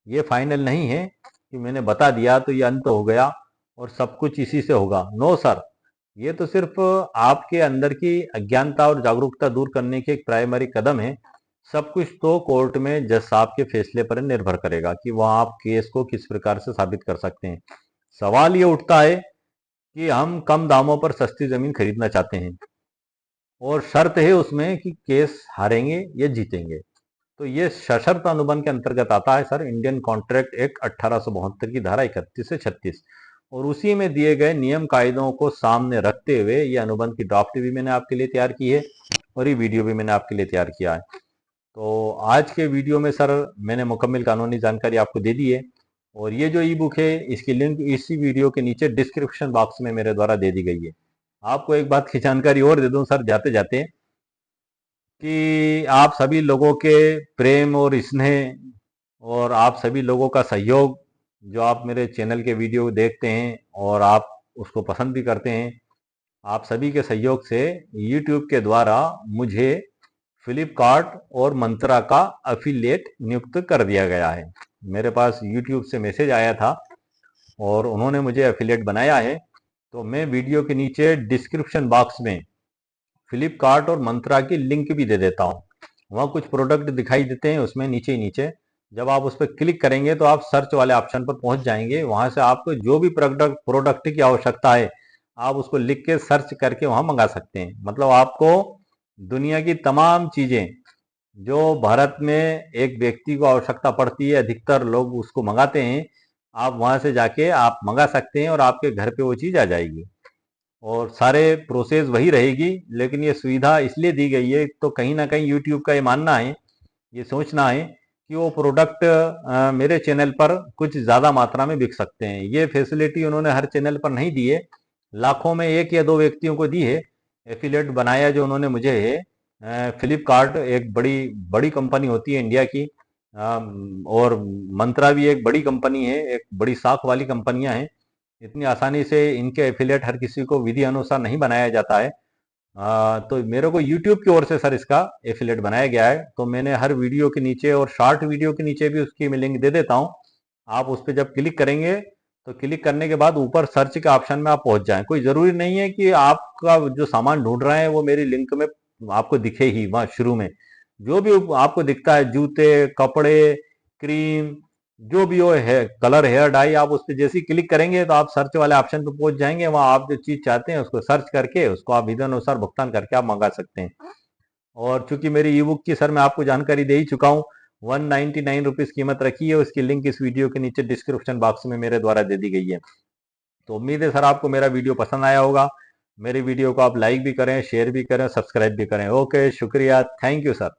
ये फाइनल नहीं है कि मैंने बता दिया तो ये अंत हो गया और सब कुछ इसी से होगा। नो सर, ये तो सिर्फ आपके अंदर की अज्ञानता और जागरूकता दूर करने की एक प्राइमरी कदम है। सब कुछ तो कोर्ट में जज साहब के फैसले पर निर्भर करेगा कि वह आप केस को किस प्रकार से साबित कर सकते हैं। सवाल ये उठता है कि हम कम दामों पर सस्ती जमीन खरीदना चाहते हैं और शर्त है उसमें कि केस हारेंगे या जीतेंगे। तो ये सशर्त अनुबंध के अंतर्गत आता है सर, इंडियन कॉन्ट्रैक्ट एक्ट 1872 की धारा 31 से 36, और उसी में दिए गए नियम कायदों को सामने रखते हुए ये अनुबंध की ड्राफ्ट भी मैंने आपके लिए तैयार की है और ये वीडियो भी मैंने आपके लिए तैयार किया है। तो आज के वीडियो में सर मैंने मुकम्मल कानूनी जानकारी आपको दे दी है, और ये जो ई बुक है इसकी लिंक इसी वीडियो के नीचे डिस्क्रिप्शन बॉक्स में मेरे द्वारा दे दी गई है। आपको एक बात की जानकारी और दे दूं सर जाते जाते, कि आप सभी लोगों के प्रेम और स्नेह और आप सभी लोगों का सहयोग, जो आप मेरे चैनल के वीडियो देखते हैं और आप उसको पसंद भी करते हैं, आप सभी के सहयोग से YouTube के द्वारा मुझे फ्लिपकार्ट और मंत्रा का अफिलिएट नियुक्त कर दिया गया है। मेरे पास YouTube से मैसेज आया था और उन्होंने मुझे अफिलिएट बनाया है। तो मैं वीडियो के नीचे डिस्क्रिप्शन बॉक्स में फ्लिपकार्ट और मंत्रा की लिंक भी दे देता हूँ। वहाँ कुछ प्रोडक्ट दिखाई देते हैं उसमें नीचे ही नीचे, जब आप उस पर क्लिक करेंगे तो आप सर्च वाले ऑप्शन पर पहुंच जाएंगे। वहां से आपको जो भी प्रोडक्ट की आवश्यकता है आप उसको लिख के सर्च करके वहां मंगा सकते हैं। मतलब आपको दुनिया की तमाम चीजें जो भारत में एक व्यक्ति को आवश्यकता पड़ती है, अधिकतर लोग उसको मंगाते हैं। आप वहां से जाके आप मंगा सकते हैं और आपके घर पे वो चीज़ आ जाएगी और सारे प्रोसेस वही रहेगी। लेकिन ये सुविधा इसलिए दी गई है, तो कहीं ना कहीं यूट्यूब का ये मानना है, ये सोचना है कि वो प्रोडक्ट मेरे चैनल पर कुछ ज़्यादा मात्रा में बिक सकते हैं। ये फैसिलिटी उन्होंने हर चैनल पर नहीं दी है, लाखों में एक या दो व्यक्तियों को दी है। एफिलेट बनाया जो उन्होंने मुझे है, फ्लिपकार्ट एक बड़ी बड़ी कंपनी होती है इंडिया की, और मंत्रा भी एक बड़ी कंपनी है, एक बड़ी साख वाली कंपनियां हैं। इतनी आसानी से इनके एफिलेट हर किसी को विधि अनुसार नहीं बनाया जाता है। तो मेरे को YouTube की ओर से सर इसका एफिलेट बनाया गया है, तो मैंने हर वीडियो के नीचे और शॉर्ट वीडियो के नीचे भी उसकी मैं लिंक दे देता हूँ। आप उस पर जब क्लिक करेंगे तो क्लिक करने के बाद ऊपर सर्च के ऑप्शन में आप पहुंच जाएं। कोई जरूरी नहीं है कि आपका जो सामान ढूंढ रहे हैं वो मेरी लिंक में आपको दिखे ही वहां शुरू में। जो भी आपको दिखता है, जूते, कपड़े, क्रीम, जो भी हो है, कलर, हेयर डाई, आप उस पर जैसे ही क्लिक करेंगे तो आप सर्च वाले ऑप्शन पे पहुंच जाएंगे। वहां आप जो चीज चाहते हैं उसको सर्च करके उसको आप विधि अनुसार भुगतान करके आप मंगा सकते हैं। और चूंकि मेरी ई बुक की सर मैं आपको जानकारी दे ही चुका हूँ, 199 रुपीज कीमत रखी है। उसकी लिंक इस वीडियो के नीचे डिस्क्रिप्शन बॉक्स में मेरे द्वारा दे दी गई है। तो उम्मीद है सर आपको मेरा वीडियो पसंद आया होगा। मेरी वीडियो को आप लाइक भी करें, शेयर भी करें, सब्सक्राइब भी करें। ओके, शुक्रिया, थैंक यू सर।